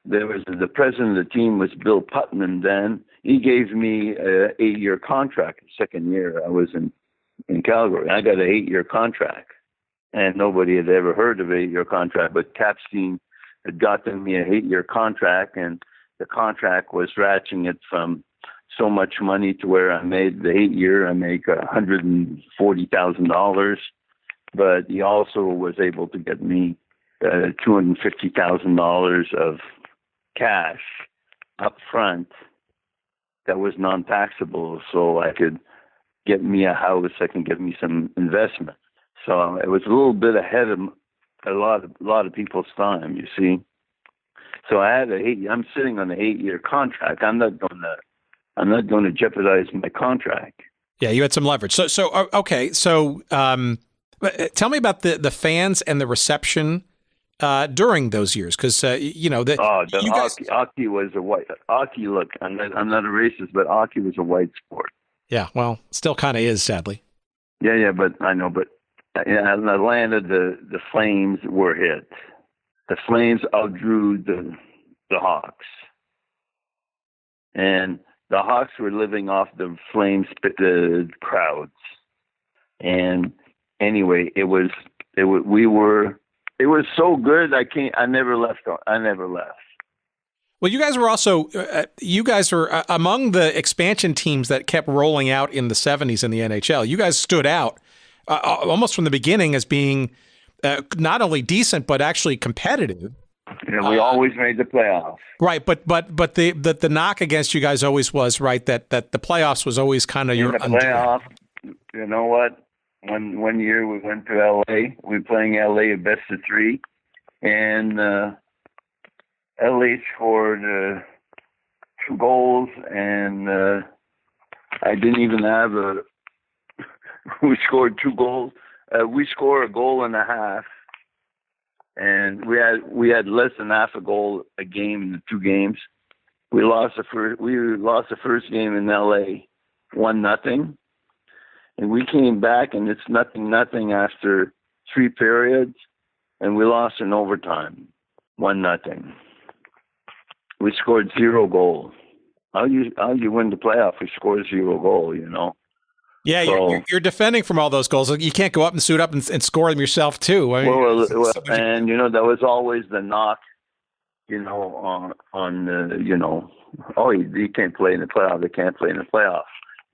there was the president of the team was Bill Putman. Then he gave me an 8-year contract. The second year I was in Calgary, I got an 8-year contract, and nobody had ever heard of an 8-year contract. But Capstein had gotten me an 8-year contract, and the contract was ratcheting it from so much money to where I made the 8-year, I make $140,000. But he also was able to get me $250,000 of cash up front that was non-taxable, so I could get me a house, I can get me some investment. So it was a little bit ahead of a lot of people's time, you see. So I'm sitting on an 8-year contract. I'm not going to jeopardize my contract. Yeah, you had some leverage. So okay. So tell me about the fans and the reception during those years, because hockey was a white hockey. Look, I'm not a racist, but hockey was a white sport. Yeah, well, still kind of is, sadly. Yeah, but I know, but in Atlanta, the Flames were hit. The Flames outdrew the Hawks, and the Hawks were living off the Flames crowds. And anyway, it was so good. I never left. Well, you guys were also among the expansion teams that kept rolling out in the 70s in the NHL. You guys stood out almost from the beginning as being not only decent but actually competitive. Yeah, we always made the playoffs. Right, but the knock against you guys always was, right, that the playoffs was always kind of your playoff. You know what? One year we went to L.A. We were playing L.A. at best of 3, and L.A. scored 2 goals, and I didn't even have we scored 2 goals. We scored a goal and a half, and we had less than half a goal a game in the 2 games. We lost the first game in L.A. 1-0. And we came back, and it's 0-0 after 3 periods, and we lost in overtime, 1-0. We scored 0 goals. How you win the playoff? We scored 0 goal, Yeah, so, you're defending from all those goals. You can't go up and suit up and score them yourself too. I mean, and that was always the knock, you can't play in the playoff. They can't play in the playoff.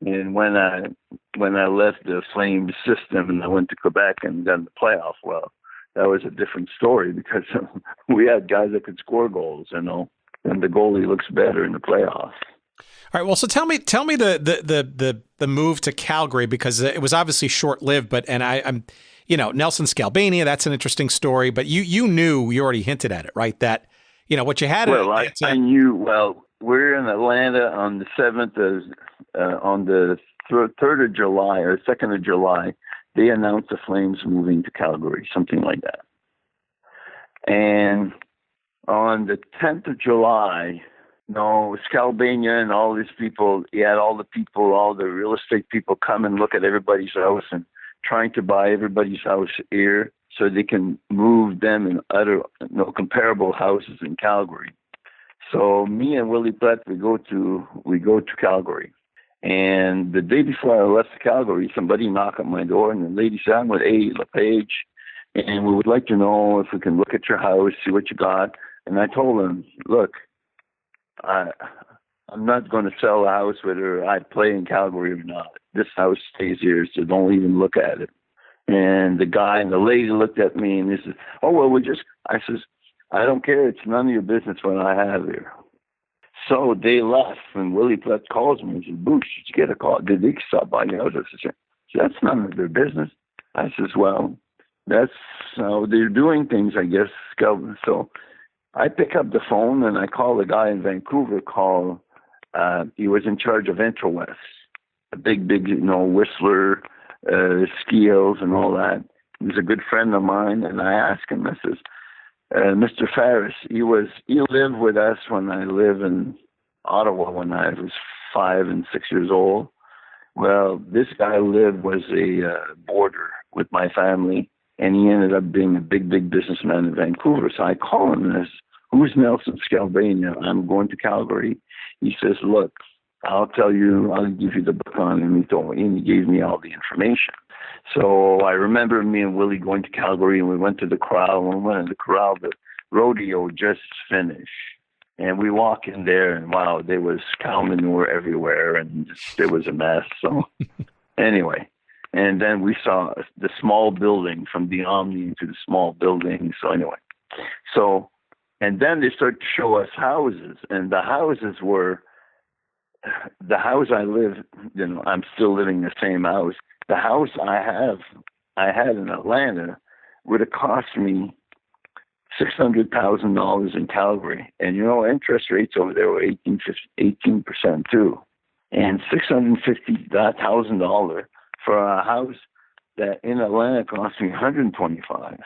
And when I left the Flames system and I went to Quebec and got in the playoff, well, that was a different story because we had guys that could score goals, and the goalie looks better in the playoffs. All right. Well, so tell me the move to Calgary, because it was obviously short lived, but I'm Nelson Scalabania, that's an interesting story, but you already hinted at it, right? That what you had. Well, I knew. Well, we're in Atlanta on the 7th on the 3rd of July or 2nd of July. They announced the Flames moving to Calgary, something like that. And on the 10th of July, Scalabania and all these people, he had all the real estate people come and look at everybody's house and trying to buy everybody's house here so they can move them in other comparable houses in Calgary. So me and Willie Platt, we go to Calgary. And the day before I left Calgary, somebody knocked on my door, and the lady said, "I'm with A. LePage, and we would like to know if we can look at your house, see what you got." And I told him, "Look, I'm not going to sell a house whether I play in Calgary or not. This house stays here, so don't even look at it." And the lady looked at me and he said, "Oh, well, I says, "I don't care. It's none of your business what I have here." So they left, and Willie Platt calls me and says, "Bouch, did you get a call? Did they stop by your house?" I said, "That's none of their business." I says, "Well, that's how they're doing things, I guess." So I pick up the phone and I call the guy in Vancouver. He was in charge of Intrawest, a big, Whistler, ski hills and all that. He was a good friend of mine, and I asked him, I says, Mr. Ferris, he lived with us when I lived in Ottawa when I was 5 and 6 years old. Well, this guy was a boarder with my family, and he ended up being a big businessman in Vancouver. So I call him and I says, "Who's Nelson Scalvania? I'm going to Calgary." He says, "Look, I'll give you the book on him." And he gave me all the information. So I remember me and Willie going to Calgary, and we went to the corral. When we went to the corral, the rodeo just finished. And we walk in there, and wow, there was cow manure everywhere, and there was a mess. So anyway, and then we saw the small building from the Omni to the small building. So anyway, and then they started to show us houses, and the houses were, the house I live, I'm still living in the same house. The house I had in Atlanta would have cost me $600,000 in Calgary. And, interest rates over there were 18% too. And $650,000 for a house that in Atlanta cost me $125,000.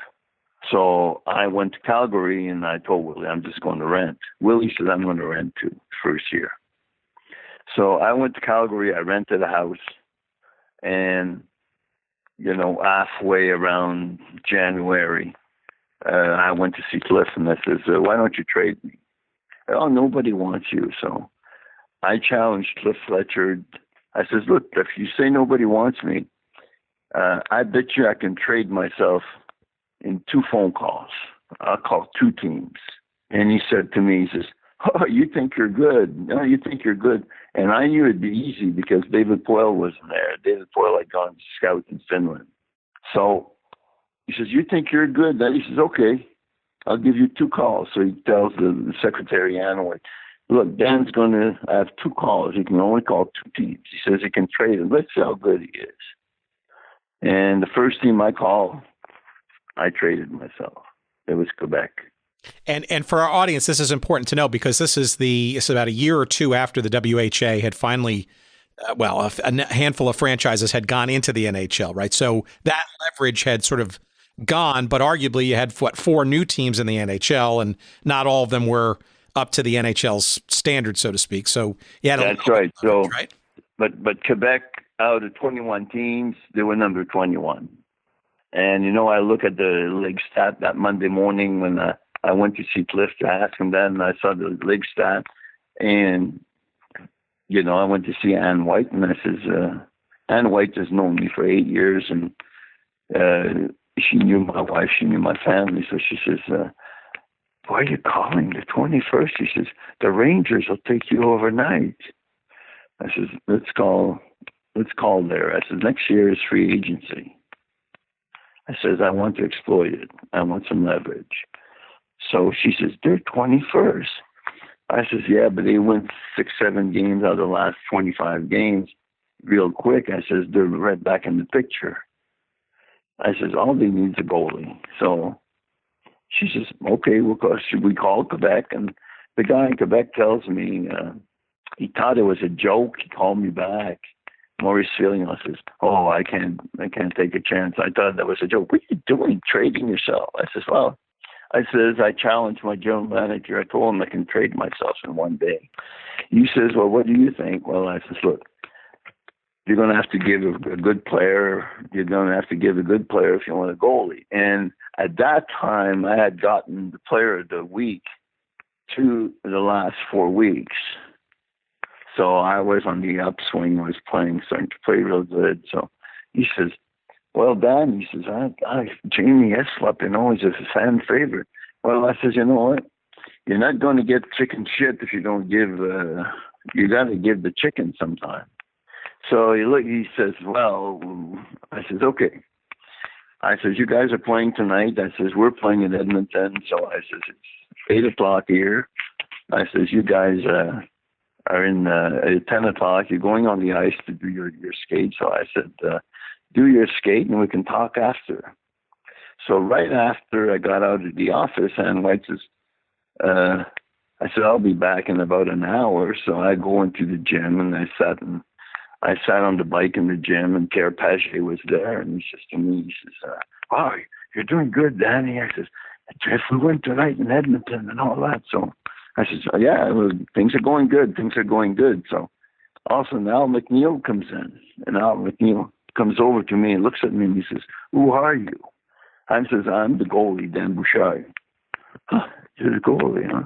So I went to Calgary and I told Willie, I'm just going to rent. Willie said, I'm going to rent too, first year. So I went to Calgary, I rented a house, and, halfway around January, I went to see Cliff and I says, "Why don't you trade me?" "Oh, nobody wants you." So I challenged Cliff Fletcher. I says, "Look, if you say nobody wants me, I bet you I can trade myself in 2 phone calls. I'll call 2 teams." And he said to me, he says, "Oh, you think you're good. No, you think you're good." And I knew it'd be easy because David Poile wasn't there. David Poile had gone to scout in Finland. So he says, "You think you're good?" Then he says, "Okay, I'll give you 2 calls." So he tells the secretary, Anway, "Look, Dan's going to have 2 calls. He can only call 2 teams." He says he can trade him. Let's see how good he is. And the first team I called, I traded myself. It was Quebec. And for our audience, this is important to know because it's about a year or 2 after the WHA had finally, a handful of franchises had gone into the NHL, right? So that leverage had sort of gone, but arguably you had 4 new teams in the NHL, and not all of them were up to the NHL's standard, so to speak. So yeah, that's right. Leverage, right? But Quebec, out of 21 teams, they were number 21. And I look at the league stat that Monday morning when I went to see Cliff to ask him that, and I saw the league stat, and I went to see Ann White, and I says, Ann White has known me for 8 years, and she knew my wife, she knew my family, so she says, "Why are you calling the 21st?" She says, "The Rangers will take you overnight." I says, let's call there. I says, "Next year is free agency." I says, "I want to exploit it. I want some leverage." So she says, "They're 21st. I says, "Yeah, but they win 6-7 games out of the last 25 games real quick." I says, "They're right back in the picture." I says, "All they need is a goalie." So she says, "Okay, should we call Quebec?" And the guy in Quebec tells me he thought it was a joke. He called me back. Maurice Fillion says, "Oh, I can't take a chance. I thought that was a joke." "What are you doing, trading yourself?" I says, I challenged my general manager. I told him I can trade myself in 1 day. He says, "Well, what do you think?" Well, I says, "Look, you're going to have to give a good player. You're going to have to give a good player if you want a goalie." And at that time, I had gotten the player of the week 2 of the last 4 weeks. So I was on the upswing, was starting to play real good. So he says, "Well, Dan," he says, Jamie Eslop, he's a fan favorite." Well, I says, "You know what? You're not going to get chicken shit if you don't give, you got to give the chicken sometime." So he says, "Well," I says, "Okay." I says, "You guys are playing tonight." I says, "We're playing in Edmonton." So I says, "It's 8:00 here." I says, "You guys are in at 10:00. You're going on the ice to do your skate." So I said, "Do your skate and we can talk after." So right after I got out of the office, Ann White says, I said, "I'll be back in about an hour." So I go into the gym and I sat on the bike in the gym, and Pierre Paget was there, and he says to me, he says, "Wow, you're doing good, Danny." I says, If we win tonight in Edmonton and all that. So I said, yeah, things are going good. Things are going good. So all of a sudden, Al McNeil comes in, and Al McNeil comes over to me and looks at me and he says, who are you? I says, I'm the goalie, Dan Bouchard. Huh, you're the goalie, huh?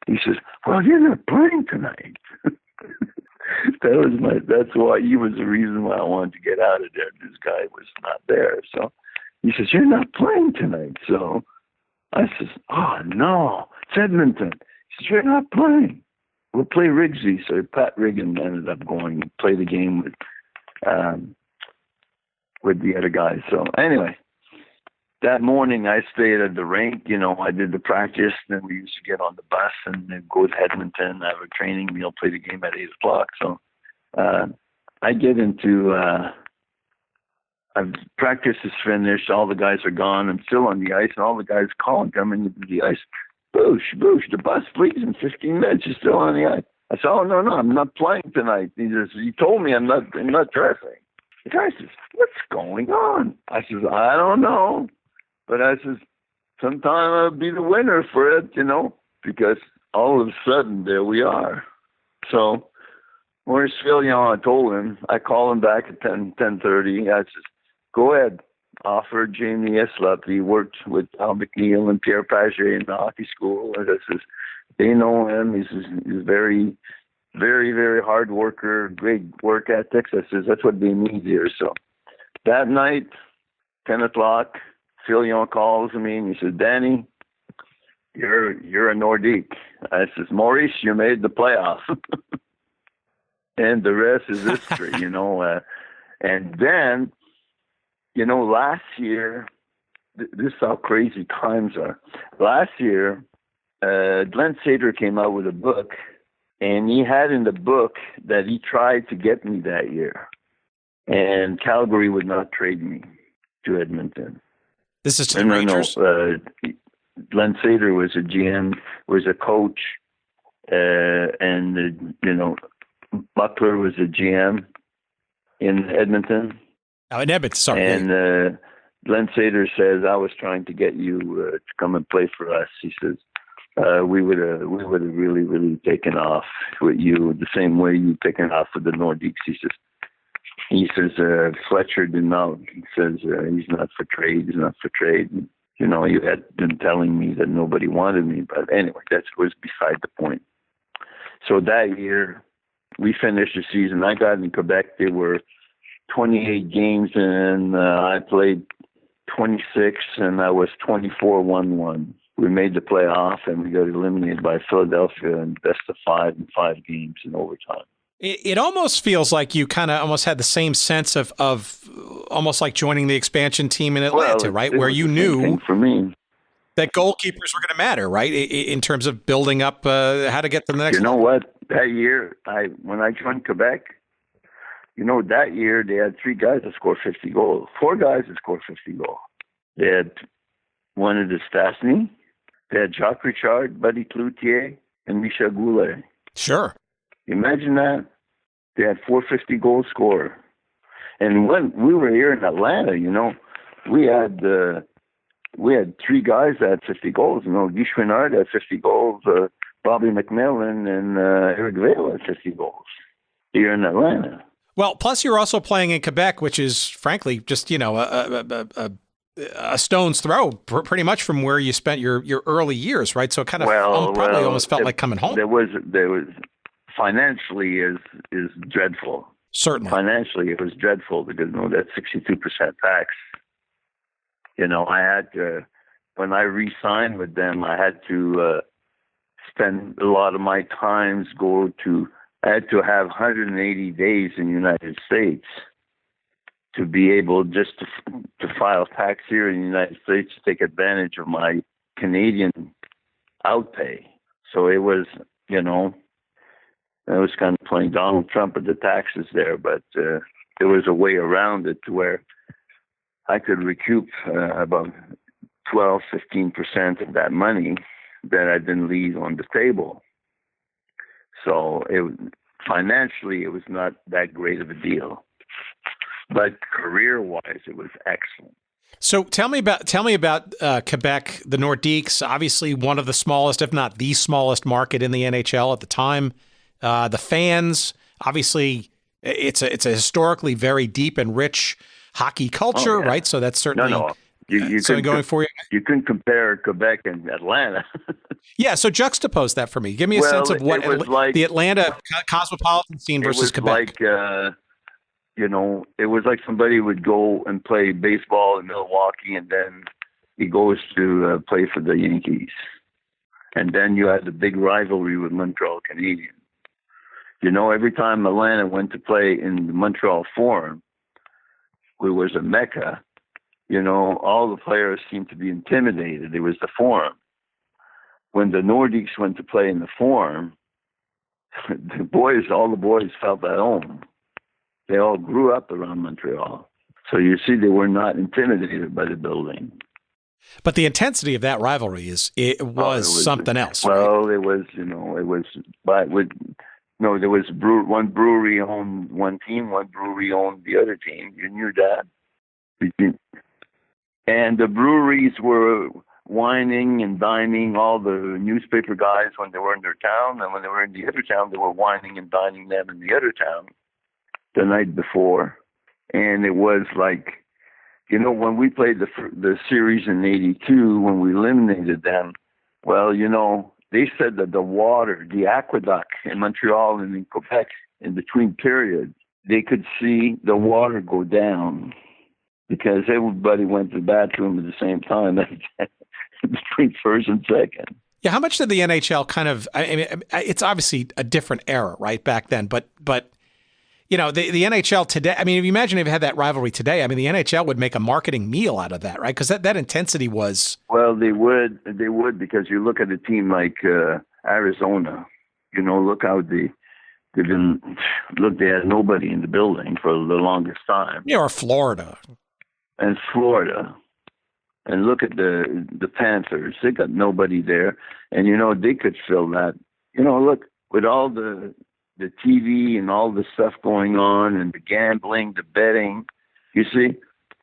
He says, well, you're not playing tonight. That's why he was the reason why I wanted to get out of there. This guy was not there. So he says, you're not playing tonight. So I says, oh, no, it's Edmonton. He says, you're not playing. We'll play Rigsby. So Pat Riggin ended up going to play the game with the other guys. So anyway, that morning I stayed at the rink. You know, I did the practice. Then we used to get on the bus and then go to Edmonton, have a training meal, play the game at 8 o'clock. So I get into practice is finished. All the guys are gone. I'm still on the ice, and all the guys coming into the ice. Bouch, the bus leaves in 15 minutes. You're still on the ice. I said, oh, no, I'm not playing tonight. He says, you told me I'm not dressing. The guy says, what's going on? I says, I don't know. But I says, sometime I'll be the winner for it, you know, because all of a sudden, there we are. So, where's Phil? You know, I told him, I called him back at 10:30. I says, go ahead, offer Jamie Eslap. He worked with Al McNeil and Pierre Paget in the hockey school. And I says, they know him. He's very, very, very hard worker, great work ethics. I says, that's what they need here. So that night, 10 o'clock, Phil Young calls me and he says, Danny, you're a Nordique. I says, Maurice, you made the playoff. And the rest is history, you know. And then, you know, last year, this is how crazy times are. Last year, Glenn Sader came out with a book, and he had in the book that he tried to get me that year. And Calgary would not trade me to Edmonton. This is to the Rangers? No. Glenn Sader was a GM, was a coach, and, you know, Buckler was a GM in Edmonton. Oh, in Edmonton, sorry. And Glenn Sader says, I was trying to get you to come and play for us. He says, we would have really, really taken off with you the same way you taken off with the Nordiques. He says, Fletcher did not. He says, he's not for trade. He's not for trade. And, you know, you had been telling me that nobody wanted me. But anyway, that was beside the point. So that year, we finished the season. I got in Quebec. There were 28 games, and I played 26, and I was 24-1-1. We made the playoff, and we got eliminated by Philadelphia in best of 5 in 5 games in overtime. It almost feels like you kind of almost had the same sense of almost like joining the expansion team in Atlanta, right? Where you knew for me that goalkeepers were going to matter, right? In terms of building up how to get to the next level. You know what? That year, when I joined Quebec, you know, that year they had 3 guys that scored 50 goals. 4 guys that scored 50 goals. They had one of the Stastny. They had Jacques Richard, Buddy Cloutier, and Michel Goulet. Sure. Imagine that. They had 450 goal scorer. And when we were here in Atlanta, you know, we had 3 guys that had 50 goals. You know, Guy Chouinard had 50 goals, Bobby McMillan and Eric Vale had 50 goals here in Atlanta. Well, plus you're also playing in Quebec, which is frankly just, you know, a stone's throw pretty much from where you spent your early years, right? So it kind of probably almost felt like coming home. There was financially is dreadful. Certainly. Financially, it was dreadful because, you know, that 62% tax. You know, I had to, when I re-signed with them, I had to spend a lot of my times I had to have 180 days in the United States to be able just to file tax here in the United States to take advantage of my Canadian outpay. So it was, you know, I was kind of playing Donald Trump with the taxes there, but there was a way around it to where I could recoup about 12-15% of that money that I didn't leave on the table. So financially, it was not that great of a deal. But career-wise, it was excellent. So tell me about Quebec, the Nordiques, obviously one of the smallest, if not the smallest market in the NHL at the time. The fans, obviously, it's a historically very deep and rich hockey culture, right? So that's certainly something going for you. You couldn't compare Quebec and Atlanta. Yeah, so juxtapose that for me. Give me a sense of what the Atlanta cosmopolitan scene versus Quebec. It was like somebody would go and play baseball in Milwaukee, and then he goes to play for the Yankees. And then you had the big rivalry with Montreal Canadiens. Every time Atlanta went to play in the Montreal Forum, it was a mecca. All the players seemed to be intimidated. It was the Forum. When the Nordiques went to play in the Forum, all the boys felt at home. They all grew up around Montreal. So you see, they were not intimidated by the building. But the intensity of that rivalry was something else. Well, right? There was one brewery owned one team, one brewery owned the other team. You knew that. And the breweries were whining and dining all the newspaper guys when they were in their town, and when they were in the other town, they were whining and dining them in the other town the night before. And it was like, when we played the series in '82, when we eliminated them, well, they said that the aqueduct in Montreal and in Quebec, in between periods, they could see the water go down because everybody went to the bathroom at the same time between first and second. Yeah, how much did the NHL kind of? I mean, it's obviously a different era, right, back then. But the NHL today. I mean, if you imagine if you had that rivalry today, I mean, the NHL would make a marketing meal out of that, right? Because that intensity was. Well, they would because you look at a team like Arizona. Look how they had nobody in the building for the longest time. Yeah, or Florida. And look at the Panthers. They got nobody there. And, they could fill that. Look, with all the TV and all the stuff going on and the gambling, the betting, you see,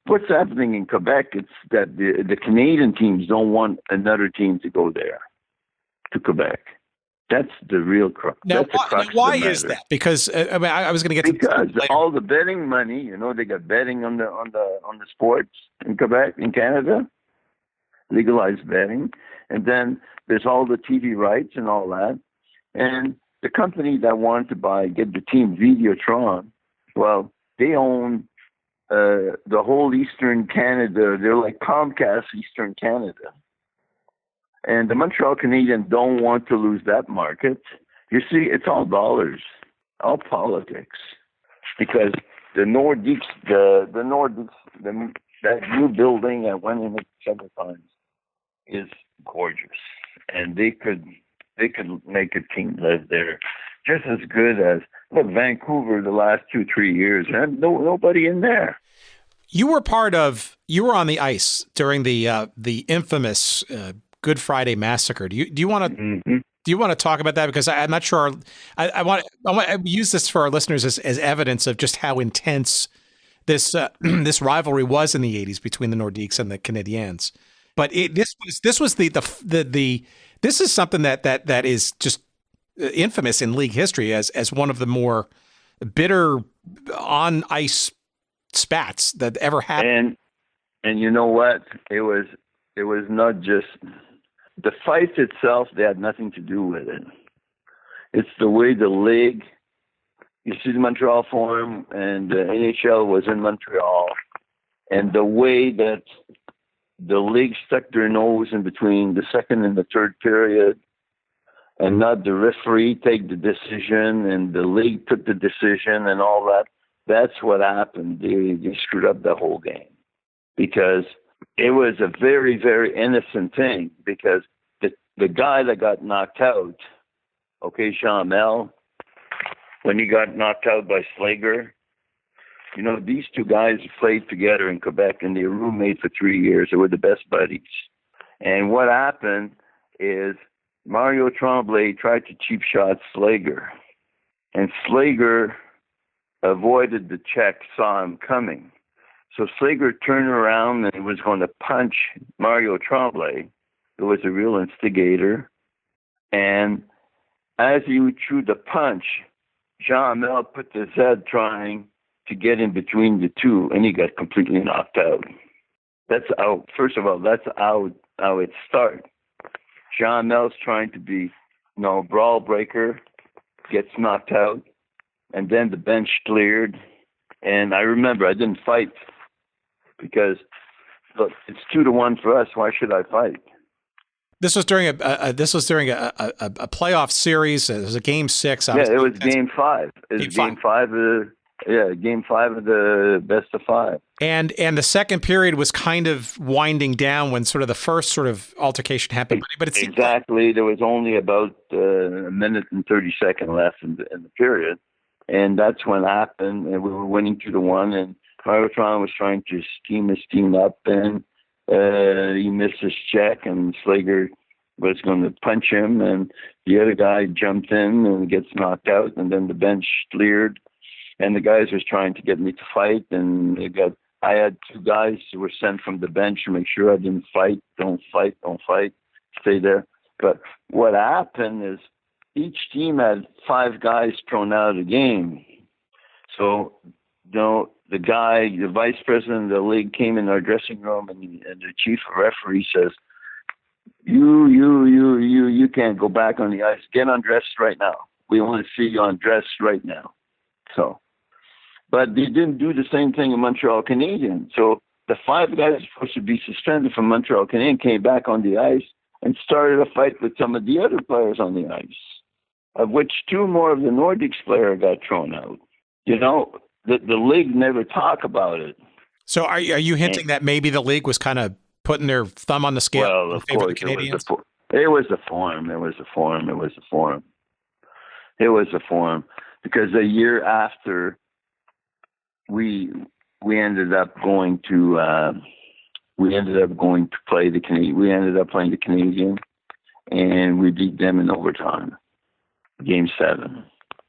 what's happening in Quebec, it's that the Canadian teams don't want another team to go there, to Quebec. That's the real crux. Now, why is that? Because I was going to get because all the betting money, they got betting on the sports in Quebec, in Canada, legalized betting, and then there's all the TV rights and all that, and the company that wanted to get the team Videotron, well, they own the whole Eastern Canada. They're like Comcast Eastern Canada. And the Montreal Canadiens don't want to lose that market. You see, it's all dollars, all politics. Because the Nordiques, that new building that went in it several times is gorgeous. And they could make a team live there just as good as Vancouver the last 2-3 years. And nobody in there. You were on the ice during the infamous Good Friday massacre. Do you want to talk about that? Because I'm not sure. I want to use this for our listeners as evidence of just how intense this this rivalry was in the 80s between the Nordiques and the Canadiens. But this was this is something that is just infamous in league history as one of the more bitter on ice spats that ever happened. And you know what? It was not just the fight itself. They had nothing to do with it. It's the way the league. You see the Montreal Forum and the NHL was in Montreal, and the way that the league stuck their nose in between the second and the third period, and not the referee take the decision, and the league took the decision and all that. That's what happened. They screwed up the whole game because it was a very, very innocent thing. Because the guy that got knocked out, Jean-Mel, when he got knocked out by Slager, these two guys played together in Quebec and they were roommates for 3 years. They were the best buddies. And what happened is Mario Tremblay tried to cheap shot Slager. And Slager avoided the check, saw him coming. So Slager turned around and was going to punch Mario Tremblay, who was a real instigator. And as he threw the punch, Jean Mel put his head trying to get in between the two, and he got completely knocked out. That's out. First of all, that's how it started. Jean Mel's trying to be, brawl breaker, gets knocked out, and then the bench cleared. And I remember I didn't fight because, look, it's 2-1 for us. Why should I fight? This was during a playoff series. It was a Game 6. Yeah, it was Game 5. It was Game 5 Game 5 of the best of 5. And the second period was kind of winding down when sort of the first sort of altercation happened. But it seemed exactly. There was only about a minute and 30 seconds left in the period. And that's when it happened. And we were winning 2-1. And Mario was trying to steam his team up. And he missed his check. And Slager was going to punch him. And the other guy jumped in and gets knocked out. And then the bench cleared. And the guys was trying to get me to fight, and I had 2 guys who were sent from the bench to make sure I didn't fight. Don't fight, stay there. But what happened is each team had 5 guys thrown out of the game. So, the vice president of the league came in our dressing room, and the chief referee says, you can't go back on the ice. Get undressed right now. We want to see you undressed right now. So, but they didn't do the same thing in Montreal Canadiens. So the 5 guys supposed to be suspended from Montreal Canadiens came back on the ice and started a fight with some of the other players on the ice, of which 2 more of the Nordics player got thrown out. The league never talk about it. So are you hinting that maybe the league was kind of putting their thumb on the scale? Well, of course, it was a form. Because a year after, we ended up going to play the Canadian. We ended up playing the Canadian, and we beat them in overtime, Game 7.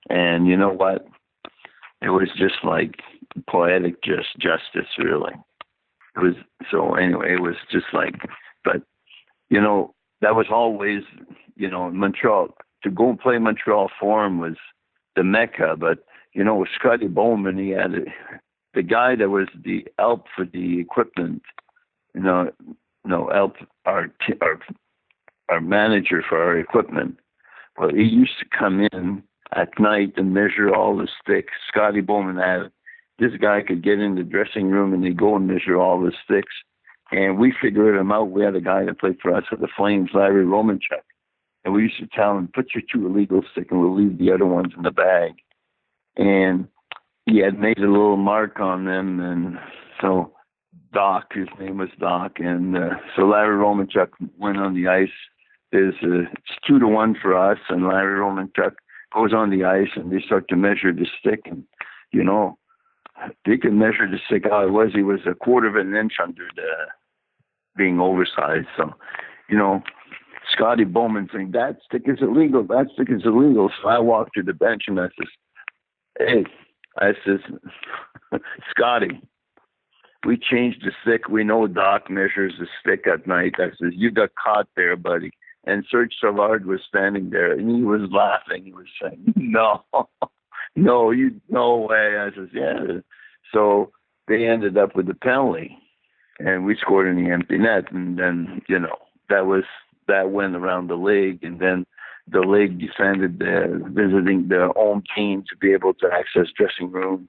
And you know what? It was just like poetic justice, really. It was so. Anyway, it was just like, but that was always, Montreal. To go and play Montreal Forum was the Mecca, but with Scotty Bowman, he had the guy that was the help for the equipment, help our manager for our equipment. Well, he used to come in at night and measure all the sticks. Scotty Bowman had this guy could get in the dressing room and he'd go and measure all the sticks, and we figured him out. We had a guy that played for us at the Flames, Larry Romanchuk. And we used to tell him, put your 2 illegal sticks and we'll leave the other ones in the bag. And he had made a little mark on them. And so Doc, his name was Doc. And so Larry Romanchuk went on the ice. It's 2-1 for us. And Larry Romanchuk goes on the ice and they start to measure the stick. And, they could measure the stick how it was. He was a quarter of an inch under being oversized. So, Scotty Bowman saying, that stick is illegal. So I walked to the bench and I says, Scotty, we changed the stick. We know Doc measures the stick at night. I says, you got caught there, buddy. And Serge Savard was standing there and he was laughing. He was saying, no way. I says, yeah. So they ended up with the penalty and we scored in the empty net. And then, that went around the league, and then the league defended visiting their own team to be able to access dressing room,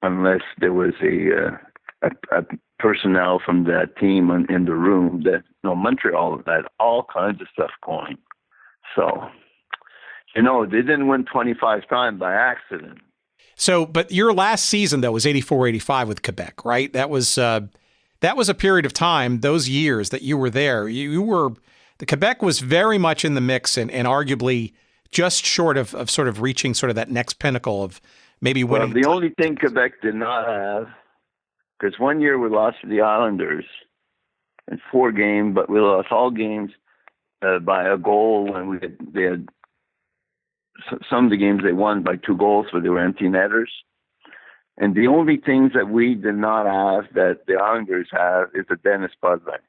unless there was a personnel from that team in the room. That Montreal had all kinds of stuff going. So, they didn't win 25 times by accident. So, but your last season though was 84-85 with Quebec, right? That was a period of time, those years that you were there. The Quebec was very much in the mix and arguably just short of sort of reaching sort of that next pinnacle of maybe winning. Well, the only thing Quebec did not have, because one year we lost to the Islanders in 4 games, but we lost all games by a goal, and they had some of the games they won by 2 goals, but they were empty netters. And the only things that we did not have that the Islanders have is a Dennis Potvin.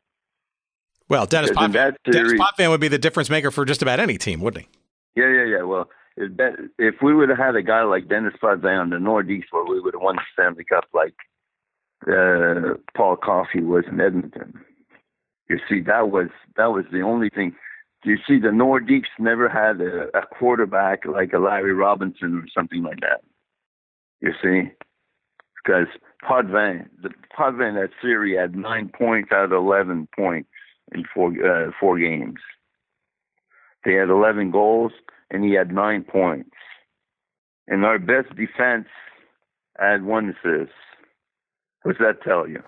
Well, Dennis Because in that series- Potvin would be the difference maker for just about any team, wouldn't he? Yeah. Well, if we would have had a guy like Dennis Potvin on the Northeast, where we would have won the Stanley Cup like Paul Coffey was in Edmonton. You see, that was the only thing. You see, the Nordiques never had a quarterback like a Larry Robinson or something like that. You see, because Potvin that series had 9 points out of 11 points in four games. They had 11 goals, and he had 9 points. And our best defense had 1 assist. What's that tell you?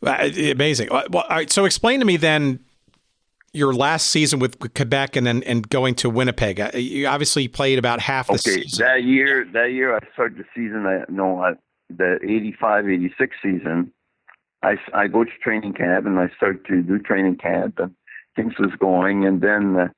Amazing. Well, all right. So explain to me then your last season with Quebec and going to Winnipeg. You obviously played about half the season. That year I started the season. The 85-86 season. I go to training camp and I start to do training camp and things was going. And then,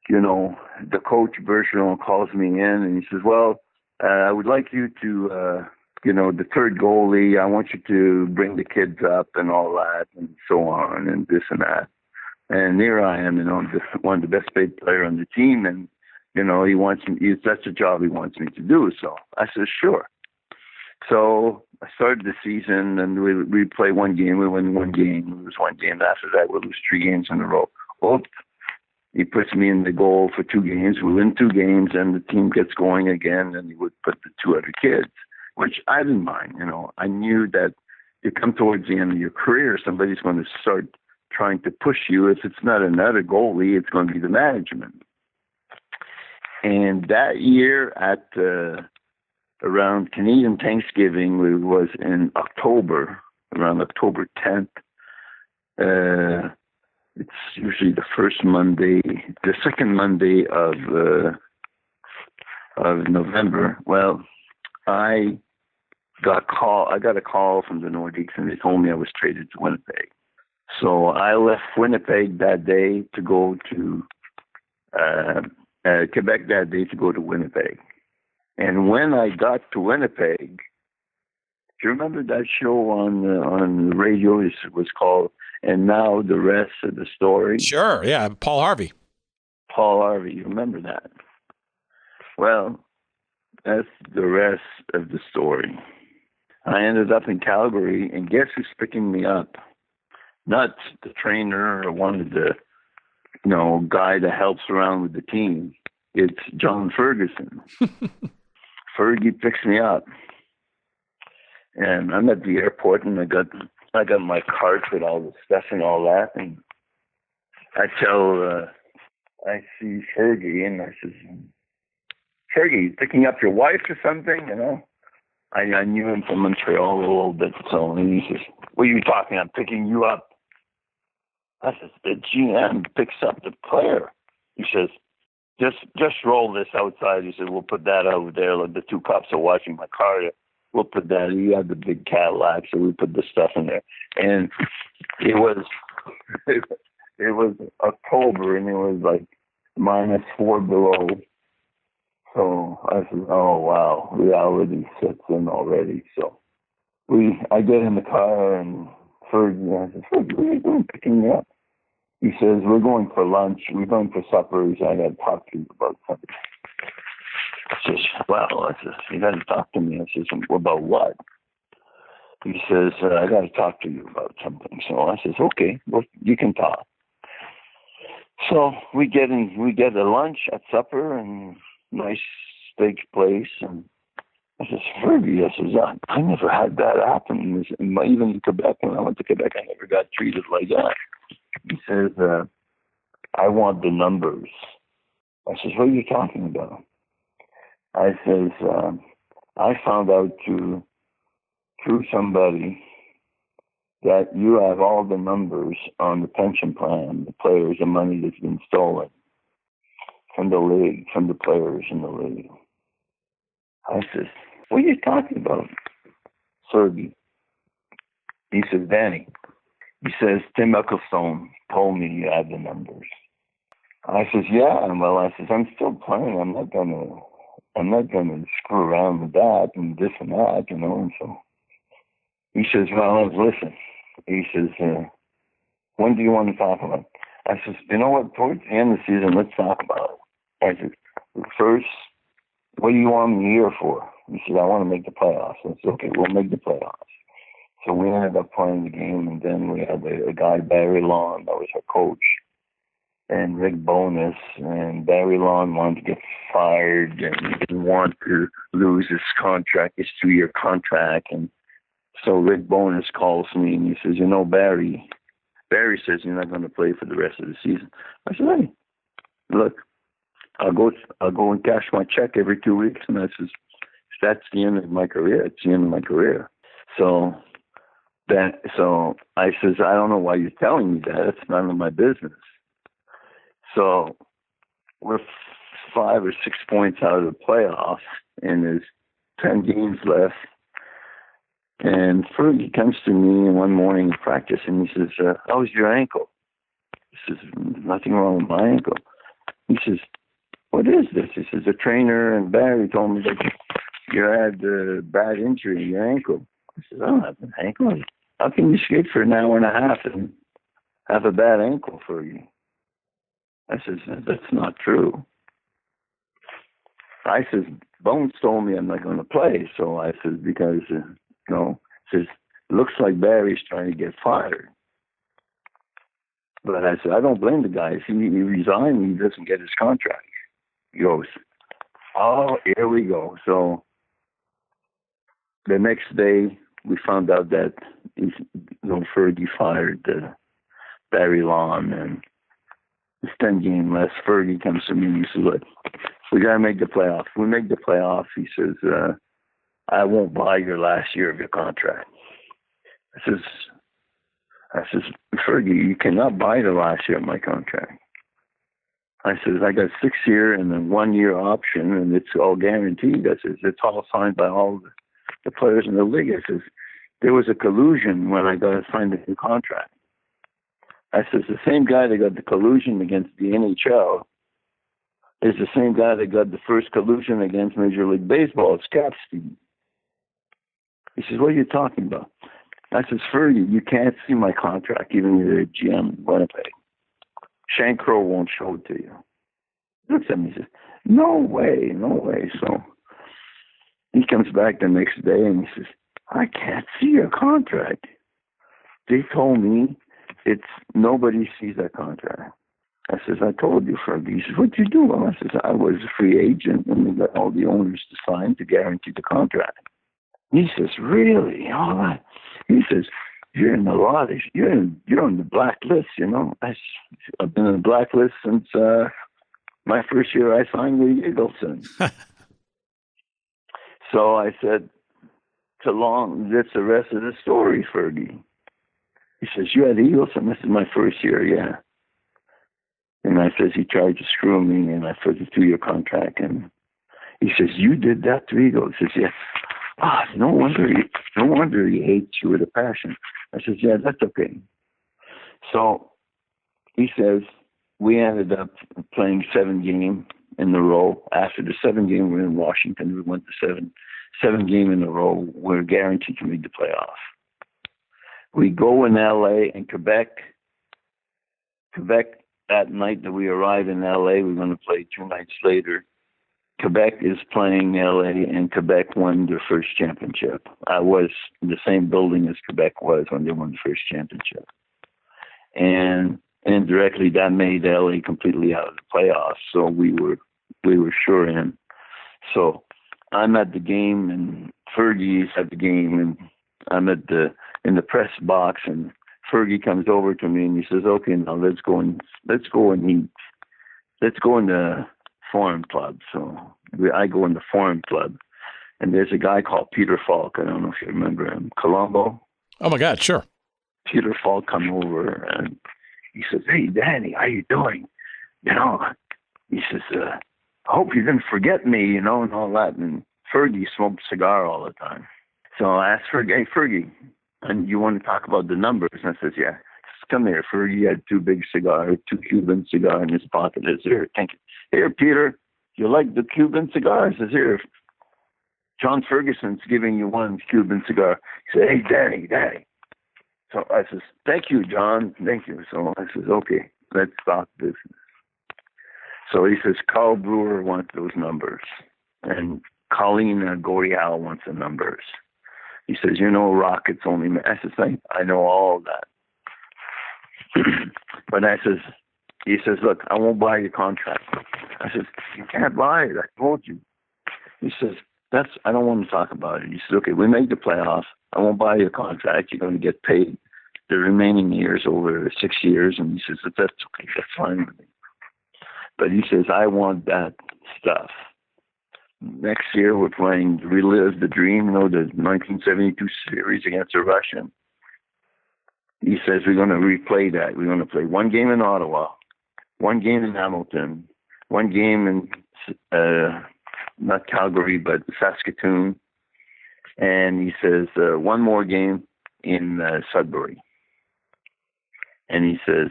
the coach Bergeron calls me in and he says, well, I would like you to, the third goalie, I want you to bring the kids up and all that and so on and this and that. And here I am, one of the best paid player on the team. And, he wants me, that's the job he wants me to do. So I said, sure. So I started the season and we play one game. We win one game. We lose one game. After that, we lose 3 games in a row. He puts me in the goal for 2 games. We win 2 games and the team gets going again. And he would put the 2 other kids, which I didn't mind. I knew that you come towards the end of your career, somebody's going to start trying to push you. If it's not another goalie, it's going to be the management. And that year at around Canadian Thanksgiving, it was in October, around October 10th. It's usually the second Monday of November. Well, I got a call from the Nordiques and they told me I was traded to Winnipeg. So I left Winnipeg that day to go to Quebec that day to go to Winnipeg. And when I got to Winnipeg, do you remember that show on the radio? It was called "And Now the Rest of the Story"? Sure, yeah, Paul Harvey. You remember that? Well, that's the rest of the story. I ended up in Calgary, and guess who's picking me up? Not the trainer or one of the, guy that helps around with the team. It's John Ferguson. Fergie picks me up, and I'm at the airport, and I got my cart with all the stuff and all that, and I see Fergie, and I says, Fergie, picking up your wife or something, I knew him from Montreal a little bit, so and he says, what are you talking? I'm picking you up. I says, the GM picks up the player. He says, just roll this outside. He said, we'll put that over there. Like the 2 cops are watching my car. We'll put that. He had the big Cadillac, so we put the stuff in there. And it was October, and it was like -4 below. So I said, oh, wow, reality sets in already. So I get in the car, and I said, Fergie, what are you doing picking me up? He says, we're going for lunch. We're going for supper. He said, I got to talk to you about something. I says, well, you got to talk to me. I says, about what? He says, I got to talk to you about something. So I says, okay, well, you can talk. So we get a lunch at supper and nice steak place. And I says, Fergie, I never had that happen. Even in Quebec, when I went to Quebec, I never got treated like that. He says, I want the numbers. I says, what are you talking about? I says, I found out through somebody that you have all the numbers on the pension plan, the players, the money that's been stolen from the league, from the players in the league. I says, what are you talking about, Fergie? He says, Danny. He says, Tim Ecclestone told me you had the numbers. I says, yeah. And well, I says, I'm still playing. I'm not going to I'm not going to screw around with that and this and that, you know. And so he says, well, listen. He says, when do you want to talk about it? I says, you know what, towards the end of the season, let's talk about it. I said, first, what do you want me here for? He said, I want to make the playoffs. I said, okay, we'll make the playoffs. So we ended up playing the game, and then we had a guy, Barry Lawn, that was our coach, and Rick Bonus, and Barry Lawn wanted to get fired, and he didn't want to lose his contract, his 2-year contract, and so Rick Bonus calls me, and he says, you know, Barry says you're not going to play for the rest of the season. I said, hey, look, I'll go and cash my check every 2 weeks, and I says, that's the end of my career. It's the end of my career. So I says, I don't know why you're telling me that. It's none of my business. So we're 5 or 6 points out of the playoffs, and there's 10 games left. And Fergie comes to me one morning in practice, and he says, how's your ankle? He says, nothing wrong with my ankle. He says, what is this? He says, the trainer and Barry told me that you had a bad injury in your ankle. I said, I don't have an ankle. How can you skate for an hour and a half and have a bad ankle, Fergie? I says, that's not true. I says, Bones told me I'm not going to play. So I said, because, says, looks like Barry's trying to get fired. But I said, I don't blame the guy. If he resigns, he doesn't get his contract. He goes, oh, here we go. So the next day, we found out that Fergie fired Barry Lawn, and it's 10 games left. Fergie comes to me and he says, look, we got to make the playoffs. We make the playoffs. He says, I won't buy your last year of your contract. I says, Fergie, you cannot buy the last year of my contract. I says, I got 6 year and then 1 year option, and it's all guaranteed. I says, it's all signed by all the players in the league. I says, there was a collusion when I got to sign the new contract. I says, the same guy that got the collusion against the NHL is the same guy that got the first collusion against Major League Baseball. It's Capstein. He says, what are you talking about? I says, Fergie, you can't see my contract, even if you're a GM in Winnipeg. Shane Crow won't show it to you. He looks at me and says, no way. So he comes back the next day and he says, I can't see your contract. They told me nobody sees that contract. I says, I told you, Fergie. He says, what'd you do? Well, I says, I was a free agent and we got all the owners to sign to guarantee the contract. He says, really? All right. He says, you're in the lot. You're on the blacklist, you know. I've been on the blacklist since my first year I signed with Eagleson. So I said, that's the rest of the story, Fergie. He says, you had Eagleson? This is my first year, yeah. And I says, he tried to screw me, and I took a 2-year contract. And he says, you did that to Eagles? He says, yeah. No wonder he hates you with a passion. I says, yeah, that's okay. So he says, we ended up playing 7 games in a row. After the 7 game, we were in Washington. We went to 7 game in a row. We're guaranteed to make the playoff. We go in LA and Quebec, that night that we arrive in LA, we're going to play 2 nights later. Quebec is playing LA, and Quebec won their first championship. I was in the same building as Quebec was when they won the first championship. And indirectly, that made LA completely out of the playoffs. So we were sure in. So I'm at the game, and Fergie's at the game, and I'm in the press box, and Fergie comes over to me and he says, "Okay, now let's go and eat. Let's go in the Forum Club." So I go in the Forum Club, and there's a guy called Peter Falk. I don't know if you remember him, Colombo. Oh my God, sure. Peter Falk come over and he says, "Hey, Danny, how you doing? You know," he says, "I hope you didn't forget me, you know," and all that. And Fergie smoked a cigar all the time. So I asked Fergie, "Hey, Fergie, and you want to talk about the numbers?" And I says, "Yeah." Says, "Come here." Fergie had 2 big cigars, 2 Cuban cigars in his pocket. I said, "Here, thank you. Here, Peter, You like the Cuban cigar? I says, here, John Ferguson's giving you one Cuban cigar. He said, hey, Danny. So I says, thank you, John. Thank you. So I says, okay, let's start business. So he says, Carl Brewer wants those numbers. And Colleen Gorial wants the numbers. He says, Rocket's only... I says, I know all that. But he says, look, I won't buy your contract. I says, you can't buy it. I told you. He says, I don't want to talk about it. He says, okay, we made the playoffs. I won't buy your contract. You're going to get paid the remaining years over 6 years. And he says, that's okay. That's fine with me. But he says, I want that stuff. Next year, we're playing Relive the Dream, the 1972 series against the Russian. He says, we're going to replay that. We're going to play one game in Ottawa, one game in Hamilton, one game in, not Calgary, but Saskatoon. And he says, one more game in Sudbury. And he says,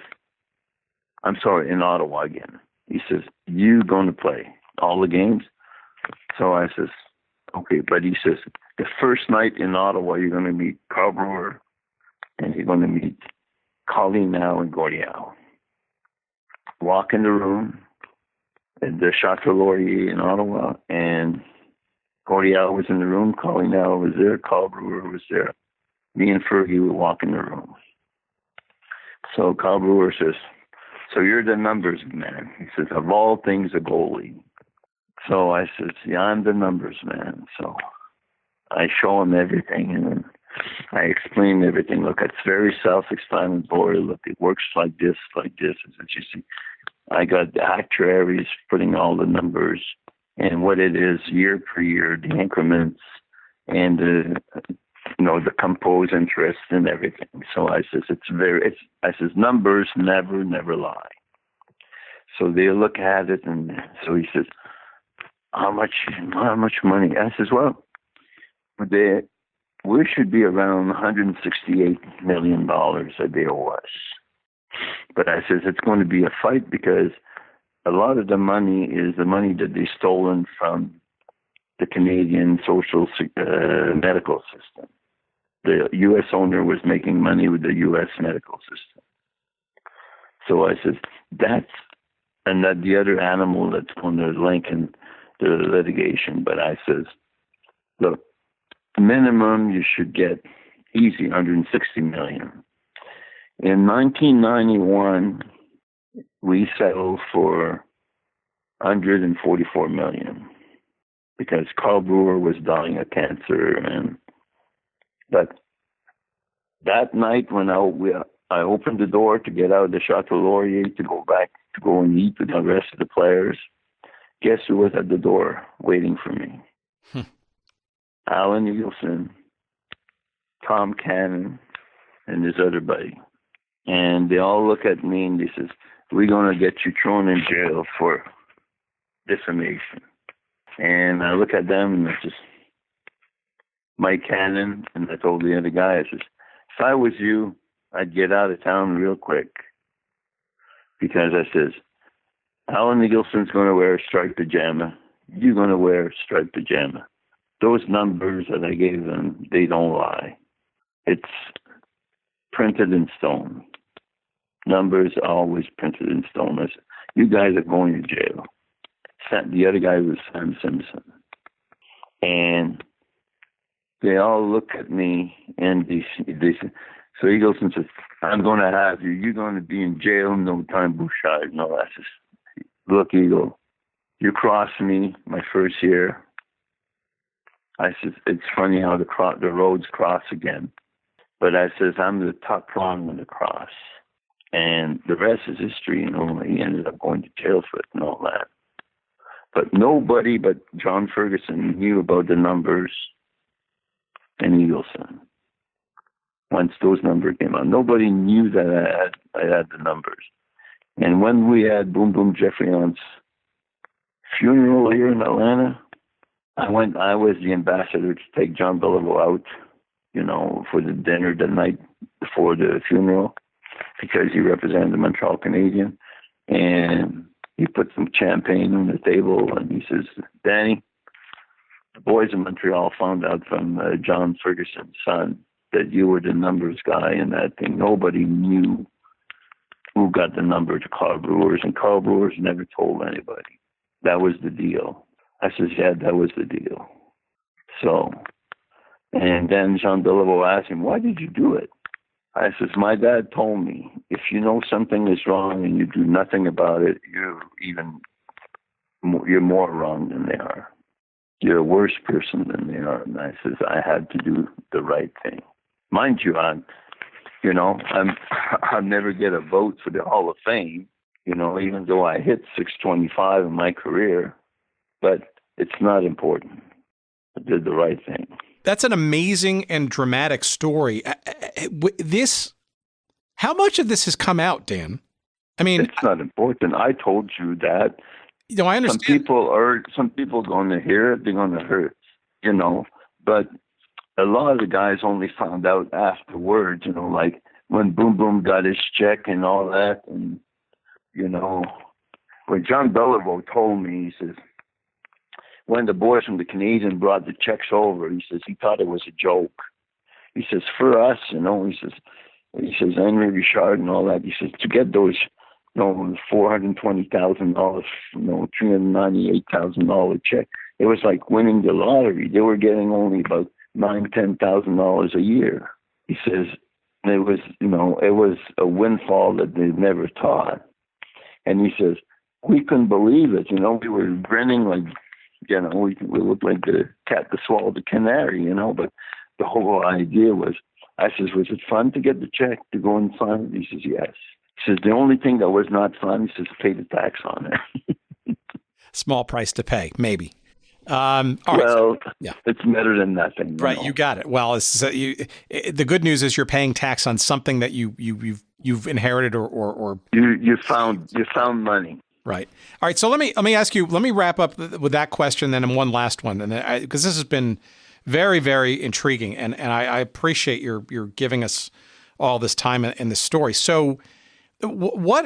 I'm sorry, in Ottawa again. He says, you going to play all the games? So I says, okay. But he says, the first night in Ottawa, you're going to meet Carl Brewer and you're going to meet Colleen now and Gorial. Walk in the room at the Chateau Laurier in Ottawa, and Gorial was in the room. Colleen now was there. Carl Brewer was there. Me and Fergie would walk in the room. So Carl Brewer says, so you're the numbers man. He says, of all things, a goalie. So I said, yeah, I'm the numbers man. So I show him everything, and I explain everything. Look, it's very self-explanatory. Look, it works like this, like this. As you see, I got the actuaries putting all the numbers and what it is year per year, the increments, and the composed interest and everything. So I says, I says, numbers never lie. So they look at it, and so he says, how much money? I says, well, we should be around $168 million that they owe us. But I says, it's going to be a fight because a lot of the money is the money that they've stolen from the Canadian social medical system. The U.S. owner was making money with the U.S. medical system. So I says, and that the other animal that's going to link in the litigation. But I says, look, minimum you should get easy $160 million. In 1991, we settled for $144 million because Carl Brewer was dying of cancer, but that night when I opened the door to get out of the Chateau Laurier to go and eat with the rest of the players, guess who was at the door waiting for me? Alan Eagleson, Tom Cannon, and his other buddy. And they all look at me and they says, we're going to get you thrown in jail for defamation. And I look at them and I says, Mike Cannon, and I told the other guy, I says, if I was you, I'd get out of town real quick. Because I says, Alan Eagleson's going to wear a striped pajama. You're going to wear a striped pajama. Those numbers that I gave them, they don't lie. It's printed in stone. Numbers are always printed in stone. I said, you guys are going to jail. The other guy was Sam Simpson. And they all look at me and they say, so Eagleson says, I'm going to have you. You're going to be in jail no time, Bouchard. No, I says, look, Eagle, you crossed me my first year. I says, it's funny how the roads cross again. But I says, I'm the top prong on the cross. And the rest is history. He ended up going to jail for it and all that. But nobody but John Ferguson knew about the numbers and Eagleson. Once those numbers came out, nobody knew that I had the numbers. And when we had Boom Boom Jeffrey's funeral here in Atlanta, I was the ambassador to take John Beliveau out, for the dinner the night before the funeral, because he represented the Montreal Canadiens. And he put some champagne on the table, and he says, Danny, the boys in Montreal found out from John Ferguson's son that you were the numbers guy in that thing. Nobody knew who got the number to Carl Brewers, and Carl Brewers never told anybody. That was the deal. I says, yeah, that was the deal. So, and then Jean Beliveau asked him, why did you do it? I says, my dad told me, if you know something is wrong and you do nothing about it, you're more wrong than they are. You're a worse person than they are. And I says, I had to do the right thing. Mind you, I'll never get a vote for the Hall of Fame, even though I hit 625 in my career, but it's not important. I did the right thing. That's an amazing and dramatic story. How much of this has come out, Dan? I mean, it's not important. I told you that. I understand. Some people going to hear it, they're going to hurt, but a lot of the guys only found out afterwards, like when Boom Boom got his check and all that. And, when John Beliveau told me, he says, when the boys from the Canadian brought the checks over, he says, he thought it was a joke. He says, for us, he says, Henry Richard and all that, he says, to get those, $420,000, $398,000 check, it was like winning the lottery. They were getting only about $9,000-$10,000 a year. He says, it was a windfall that they never thought. And he says, we couldn't believe it. We were grinning like, we looked like the cat that swallowed the canary, but the whole idea was, I says, was it fun to get the check to go and sign it? He says, yes. He says, the only thing that was not fun, he says, pay the tax on it. Small price to pay, maybe. It's better than nothing. Right, you got it. Well, the good news is you're paying tax on something that you've inherited or you found money. Right. All right. So let me ask you. Let me wrap up with that question, then, and one last one, and because this has been very, very intriguing, and I appreciate your giving us all this time and this story. So, what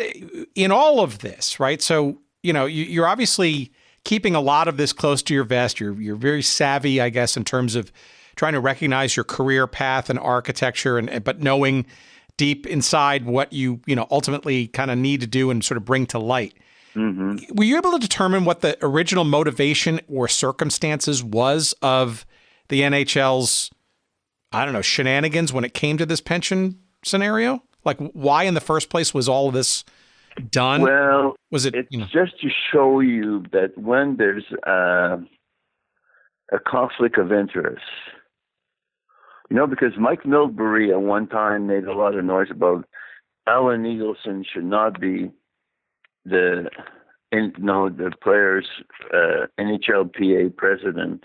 in all of this, right? So you're obviously keeping a lot of this close to your vest. You're very savvy, I guess, in terms of trying to recognize your career path and architecture, but knowing deep inside what you ultimately kind of need to do and sort of bring to light. Mm-hmm. Were you able to determine what the original motivation or circumstances was of the NHL's, shenanigans when it came to this pension scenario? Like, why in the first place was all of this done? Well, was it? It's just to show you that when there's a conflict of interest, because Mike Milbury at one time made a lot of noise about Alan Eagleson should not be the players' NHLPA president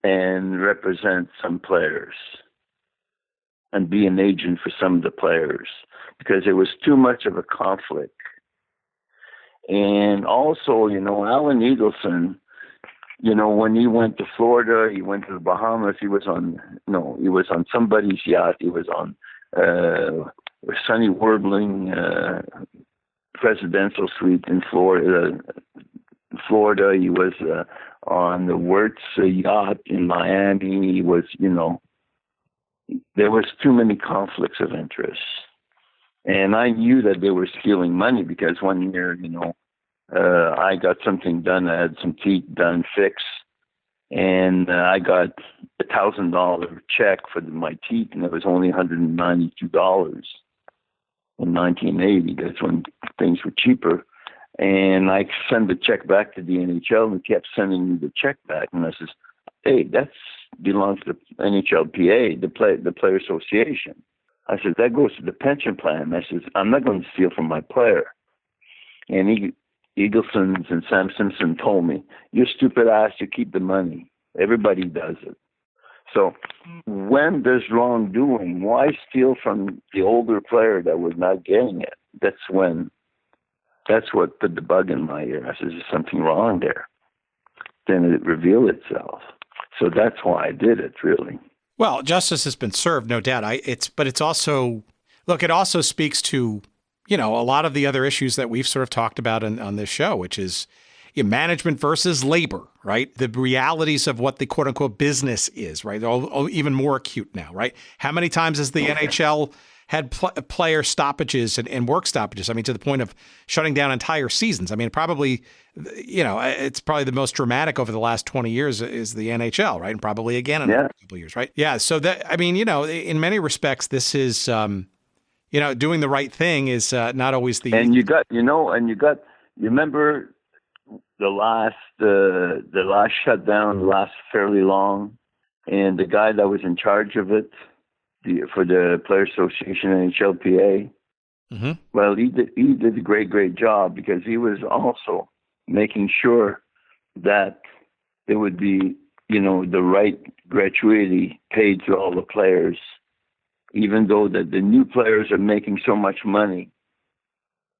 and represent some players and be an agent for some of the players because it was too much of a conflict. And also, Alan Eagleson, when he went to Florida, he went to the Bahamas, he was on somebody's yacht. He was on Sonny Warbling presidential suite in Florida. He was on the Wirtz yacht in Miami. He was, there was too many conflicts of interest. And I knew that they were stealing money because one year, I got something done. I had some teeth done, fixed. And I got $1,000 check for my teeth, and it was only $192 in 1980. That's when things were cheaper. And I sent the check back to the NHL, and they kept sending me the check back. And I says, hey, that belongs to the NHLPA, the Player Association. I said, that goes to the pension plan. I says, I'm not going to steal from my player. And Eaglesons and Sam Simpson told me, you stupid ass, you keep the money. Everybody does it. So when there's wrongdoing, why steal from the older player that was not getting it? That's what put the bug in my ear. I said, there's something wrong there. Then it revealed itself. So that's why I did it, really. Well, justice has been served, no doubt. It also speaks to, a lot of the other issues that we've sort of talked about on this show, which is management versus labor, right? The realities of what the quote unquote business is, right? Even more acute now, right? How many times has the NHL had player stoppages and work stoppages? I mean, to the point of shutting down entire seasons. I mean, probably, it's probably the most dramatic over the last 20 years is the NHL, right? And probably again in a couple of years, right? Yeah. So that, I mean, in many respects, this is, doing the right thing is not always the. And you remember the last shutdown lasted fairly long, and the guy that was in charge of it for the Player Association and NHLPA, well, he did a great job, because he was also making sure that there would be the right gratuity paid to all the players, even though the new players are making so much money.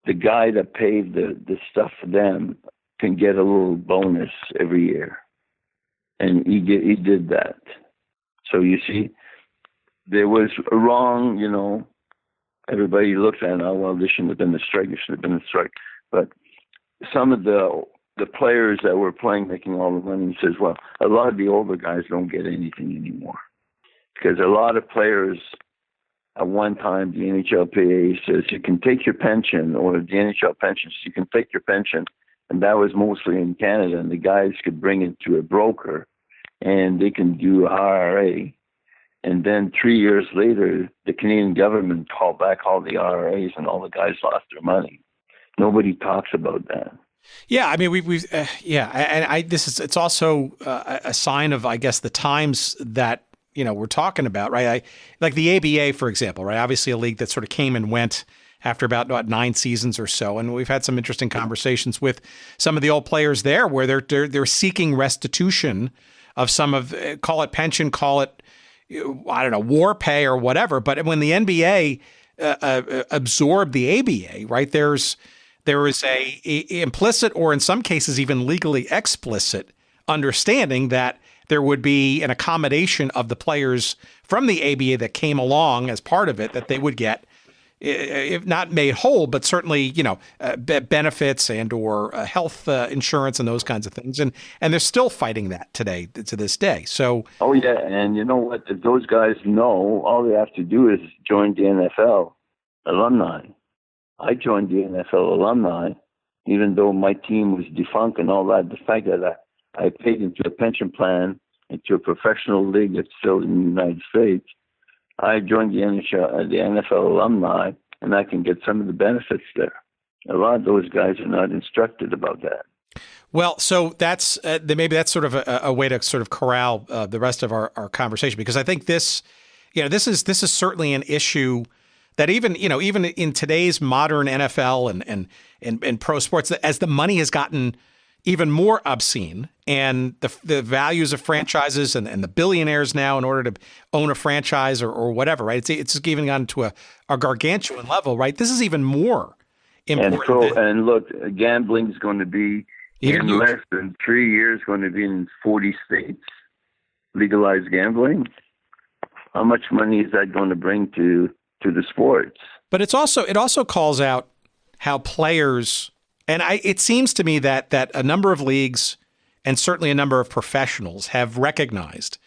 The guy that paid the stuff for them can get a little bonus every year. And he did that. So you see, there was a wrong, everybody looks at it, well, this shouldn't have been a strike, But some of the players that were playing, making all the money, says, well, a lot of the older guys don't get anything anymore. Because a lot of players, at one time, the NHLPA says you can take your pension, or the NHL pensions, you can take your pension. And that was mostly in Canada, and the guys could bring it to a broker, and they can do IRA. And then 3 years later, the Canadian government called back all the IRAs, and all the guys lost their money. Nobody talks about that. Yeah, I mean, it's also a sign of, I guess, the times that we're talking about, right? Like the ABA, for example, right? Obviously, a league that sort of came and went after about 9 seasons or so, and we've had some interesting conversations with some of the old players there, where they're seeking restitution of some of, call it pension, call it, I don't know, war pay or whatever. But when the NBA absorbed the ABA, right, there is a implicit, or in some cases even legally explicit, understanding that there would be an accommodation of the players from the ABA that came along as part of it, that they would get, if not made whole, but certainly, benefits and or health insurance and those kinds of things. And they're still fighting that today, to this day. So. Oh, yeah. And you know what? If those guys know, all they have to do is join the NFL alumni. I joined the NFL alumni, even though my team was defunct and all that. The fact that I paid into a pension plan, into a professional league that's still in the United States, I joined the NFL alumni, and I can get some of the benefits there. A lot of those guys are not instructed about that. Well, so that's maybe that's sort of a way to sort of corral the rest of our conversation, because I think this is certainly an issue that even in today's modern NFL and pro sports, as the money has gotten even more obscene, and the values of franchises and the billionaires now in order to own a franchise or whatever, right? It's even gotten to a gargantuan level, right? This is even more important. And look, gambling is going to be in less than 3 years going to be in 40 states, legalized gambling. How much money is that going to bring to the sports? But it also calls out how players. And it seems to me that a number of leagues and certainly a number of professionals have recognized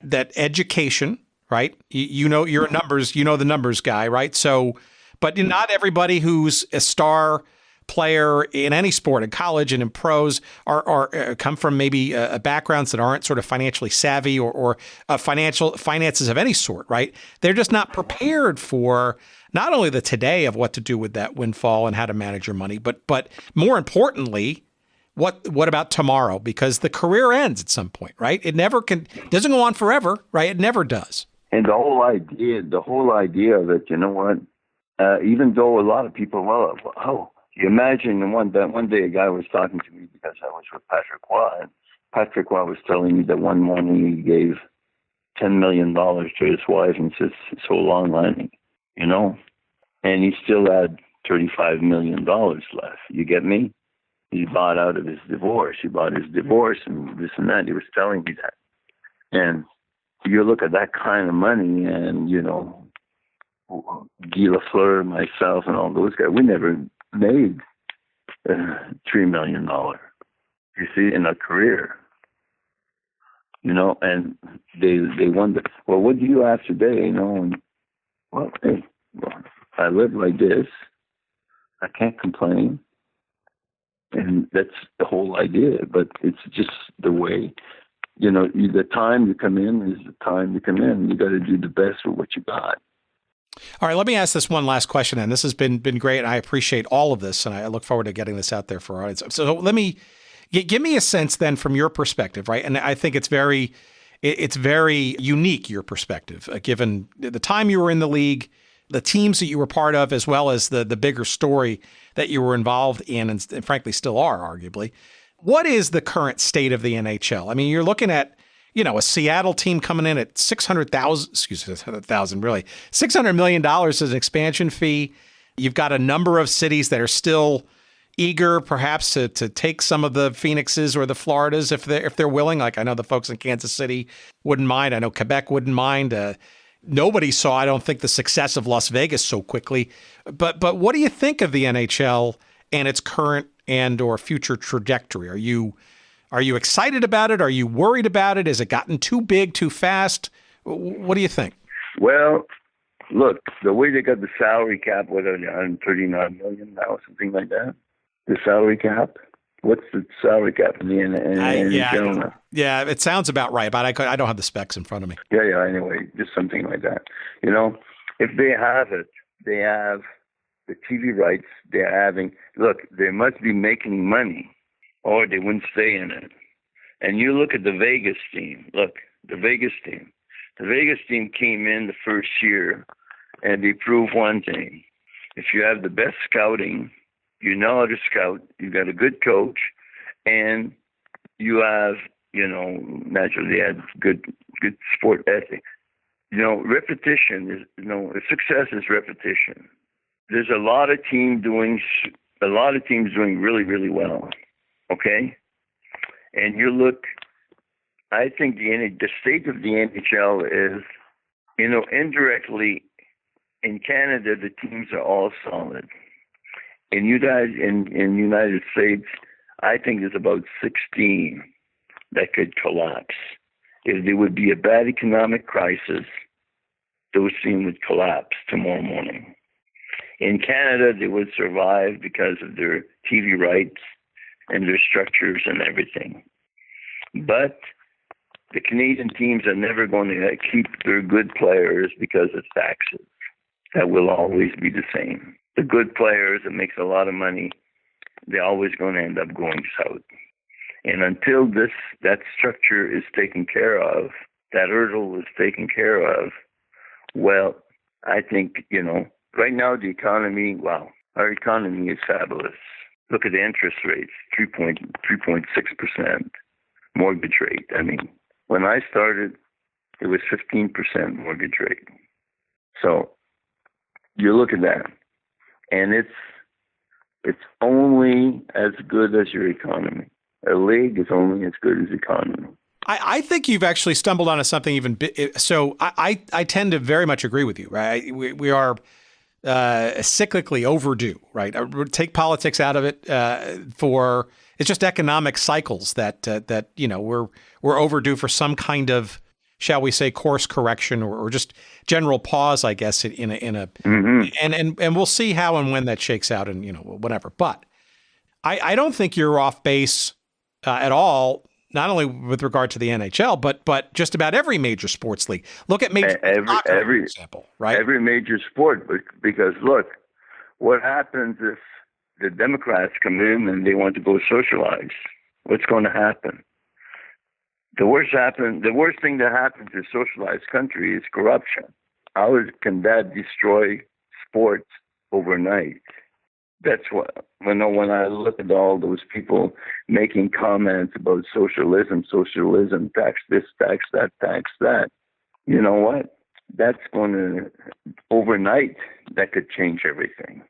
that education, right? You're a numbers, the numbers guy, right? So, but not everybody who's a star player in any sport, in college and in pros, are come from maybe backgrounds that aren't sort of financially savvy or finances of any sort, right? They're just not prepared for not only the today of what to do with that windfall and how to manage your money, but more importantly, what about tomorrow? Because the career ends at some point, right? It doesn't go on forever, right? It never does. And the whole idea of it, you know what? Even though a lot of people, you imagine one day a guy was talking to me because I was with Patrick Waugh, and Patrick Waugh was telling me that one morning he gave $10 million to his wife and says, "So long, Lenny," and he still had $35 million left. You get me? He bought out of his divorce. He bought his divorce and this and that. He was telling me that. And you look at that kind of money and, Guy Lafleur, myself, and all those guys, we never made $3 million. You see, in a career, and they wonder, well, what do you have today? And well, hey, I live like this. I can't complain, and that's the whole idea. But it's just the way, the time you come in is the time you come in. You got to do the best with what you got. All right, let me ask this one last question, and this has been great, and I appreciate all of this, and I look forward to getting this out there for our audience. So let me give me a sense then from your perspective, right? And I think it's very unique, your perspective, given the time you were in the league, the teams that you were part of, as well as the bigger story that you were involved in, and frankly still are, arguably. What is the current state of the NHL? I mean, you're looking at a Seattle team coming in at $600 million as an expansion fee. You've got a number of cities that are still eager, perhaps, to take some of the Phoenixes or the Floridas if they're willing. Like I know the folks in Kansas City wouldn't mind. I know Quebec wouldn't mind. Nobody saw, I don't think, the success of Las Vegas so quickly. But what do you think of the NHL and its current and or future trajectory? Are you excited about it? Are you worried about it? Has it gotten too big, too fast? What do you think? Well, look, the way they got the salary cap, what are they, $139 million now, something like that? The salary cap? What's the salary cap in the NHL? Yeah, it sounds about right, but I don't have the specs in front of me. Yeah, anyway, just something like that. If they have it, they have the TV rights, they're having, look, they must be making money, or they wouldn't stay in it. And you look at the Vegas team. The Vegas team came in the first year, and they proved one thing. If you have the best scouting, you know how to scout, you got a good coach, and you have, naturally had good sport ethic. Repetition is, success is repetition. There's a lot of teams doing really, really well. Okay? And you look, I think the state of the NHL is, indirectly in Canada, the teams are all solid. In United States, I think there's about 16 that could collapse. If there would be a bad economic crisis, those teams would collapse tomorrow morning. In Canada, they would survive because of their TV rights and their structures and everything. But the Canadian teams are never going to keep their good players because of taxes. That will always be the same. The good players that makes a lot of money, they're always going to end up going south. And until that structure is taken care of, that hurdle is taken care of, well, I think, right now the economy, wow, our economy is fabulous. Look at the interest rates, 3.6% mortgage rate. I mean, when I started, it was 15% mortgage rate. So you look at that, and it's only as good as your economy. A league is only as good as economy. I think you've actually stumbled onto something even so I tend to very much agree with you, right? We are cyclically overdue, right? Take politics out of it it's just economic cycles that we're overdue for some kind of, shall we say, course correction or just general pause, I guess, in a mm-hmm. and we'll see how and when that shakes out and whatever. But I don't think you're off base at all. Not only with regard to the NHL, but just about every major sports league. Look at major soccer, for example, right? Every major sport, because look, what happens if the Democrats come in and they want to go socialize? What's going to happen? The worst thing that happens in a socialized country is corruption. How can that destroy sports overnight? That's what, when I look at all those people making comments about socialism, tax this, tax that, you know what? That's going to, overnight, that could change everything.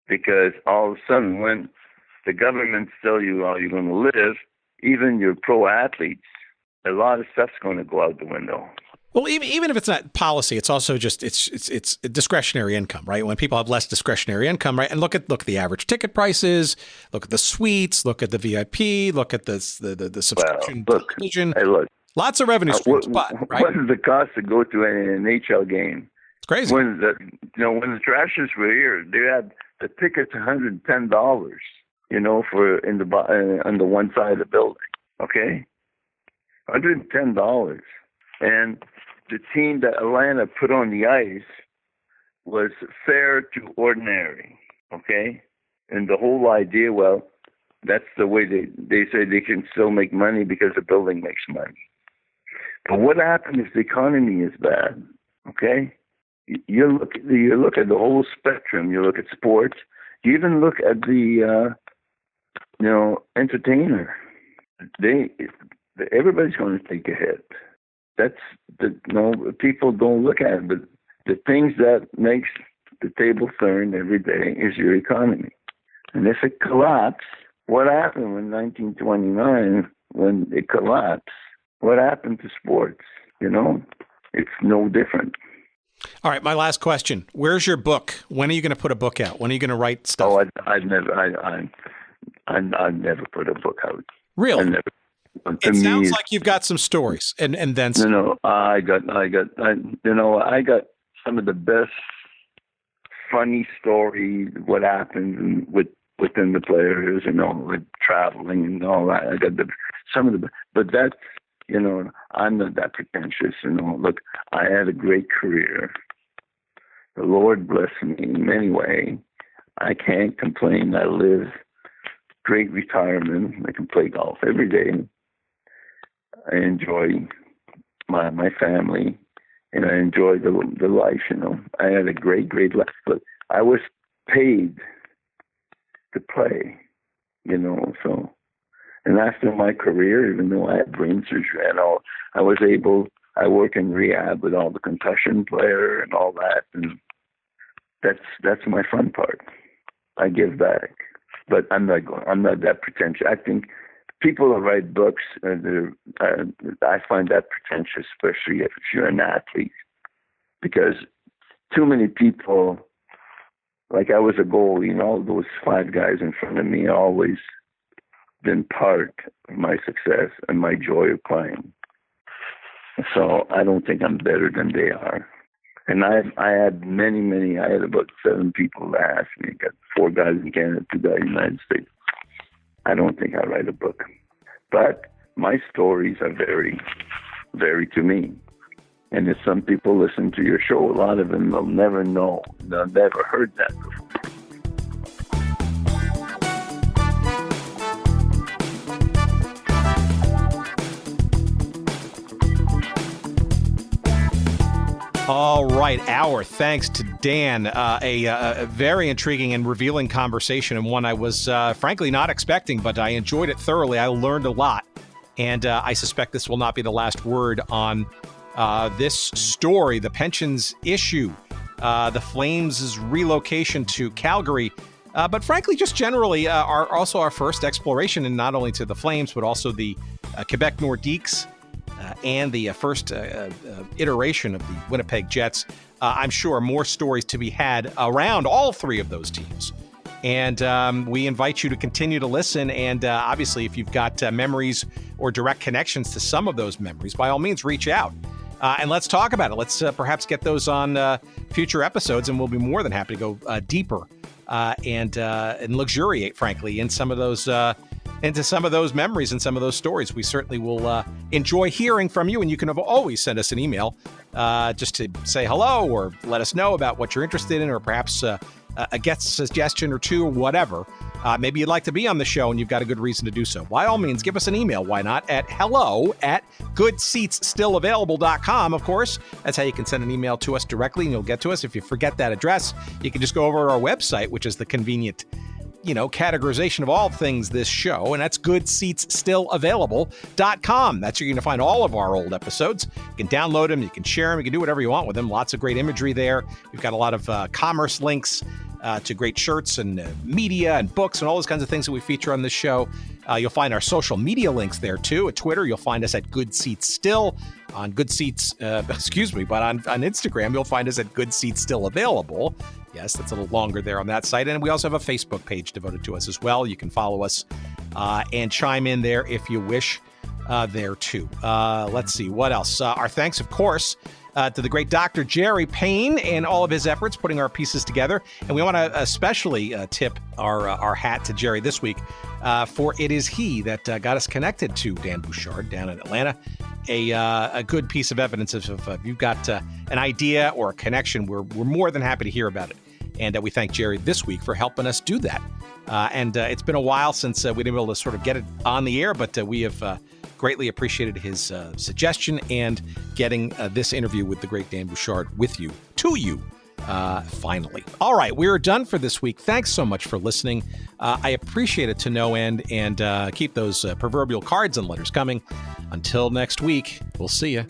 Because all of a sudden, when the governments tell you how you're going to live, even your pro athletes, a lot of stuff's going to go out the window. Well, even if it's not policy, it's also just it's discretionary income, right? When people have less discretionary income, right? And look at the average ticket prices, look at the suites, look at the VIP, look at the subscription television. Hey, look, lots of revenue streams. But right? What is the cost to go to an NHL game? It's crazy. When the Thrashers were here, they had the tickets $110. For on the one side of the building. Okay, $110, and the team that Atlanta put on the ice was fair to ordinary, okay? And the whole idea, well, that's the way they say they can still make money because the building makes money. But what happens if the economy is bad, okay? You look at the whole spectrum. You look at sports. You even look at the, entertainer. Everybody's going to take a hit. That's people don't look at it, but the things that makes the table turn every day is your economy. And if it collapses, what happened in 1929 when it collapsed? What happened to sports? It's no different. All right, my last question. Where's your book? When are you going to put a book out? When are you going to write stuff? Oh, I'd never put a book out. Really? It sounds like you've got some stories, and then some. No, I got some of the best funny stories. What happened within the players, with traveling and all that. I got but that's I'm not that pretentious. Look, I had a great career. The Lord blessed me in many ways. I can't complain. I live great retirement. I can play golf every day. I enjoy my family, and I enjoy the life. I had a great life, but I was paid to play. So. And after my career, even though I had brain surgery and all, I work in rehab with all the concussion player and all that, and that's my fun part. I give back, but I'm not that pretentious. I think people that write books, I find that pretentious, especially if you're an athlete, because too many people, like I was a goalie, all those 5 guys in front of me always been part of my success and my joy of playing. So I don't think I'm better than they are. And I had many, I had about 7 people that asked me. I got 4 guys in Canada, 2 guys in the United States. I don't think I write a book. But my stories are very, very to me. And if some people listen to your show, a lot of them will never know. They'll never heard that before. All right, our thanks to Dan. A very intriguing and revealing conversation, and one I was frankly not expecting, but I enjoyed it thoroughly. I learned a lot, and I suspect this will not be the last word on this story, the pensions issue, the Flames' relocation to Calgary, but frankly, just generally, our first exploration, and not only to the Flames, but also the Quebec Nordiques, and the first iteration of the Winnipeg Jets. I'm sure more stories to be had around all 3 of those teams. And we invite you to continue to listen. And obviously, if you've got memories or direct connections to some of those memories, by all means, reach out. And let's talk about it. Let's perhaps get those on future episodes, and we'll be more than happy to go deeper and luxuriate, frankly, in some of those into some of those memories and some of those stories. We certainly will enjoy hearing from you, and you can always send us an email just to say hello or let us know about what you're interested in, or perhaps a guest suggestion or 2 or whatever. Maybe you'd like to be on the show and you've got a good reason to do so. By all means, give us an email. Why not? At hello@goodseatsstillavailable.com. Of course, that's how you can send an email to us directly, and you'll get to us. If you forget that address, you can just go over to our website, which is the convenient categorization of all things this show, and that's goodseatsstillavailable.com. That's where you're going to find all of our old episodes. You can download them, you can share them, you can do whatever you want with them. Lots of great imagery there. We've got a lot of commerce links to great shirts and media and books and all those kinds of things that we feature on this show. You'll find our social media links there, too. At Twitter, you'll find us at Good Seats Still. On Good Seats, but on Instagram, you'll find us at Good Seats Still Available. Yes, that's a little longer there on that site. And we also have a Facebook page devoted to us as well. You can follow us and chime in there if you wish there, too. Let's see, what else? Our thanks, of course, to the great Dr. Jerry Payne and all of his efforts putting our pieces together. And we want to especially tip our hat to Jerry this week, for it is he that got us connected to Dan Bouchard down in Atlanta. A good piece of evidence of if you've got an idea or a connection, we're more than happy to hear about it. And we thank Jerry this week for helping us do that. And it's been a while since we've been able to sort of get it on the air, but we have greatly appreciated his suggestion and getting this interview with the great Dan Bouchard to you, finally. All right, we're done for this week. Thanks so much for listening. I appreciate it to no end, and keep those proverbial cards and letters coming. Until next week, we'll see you.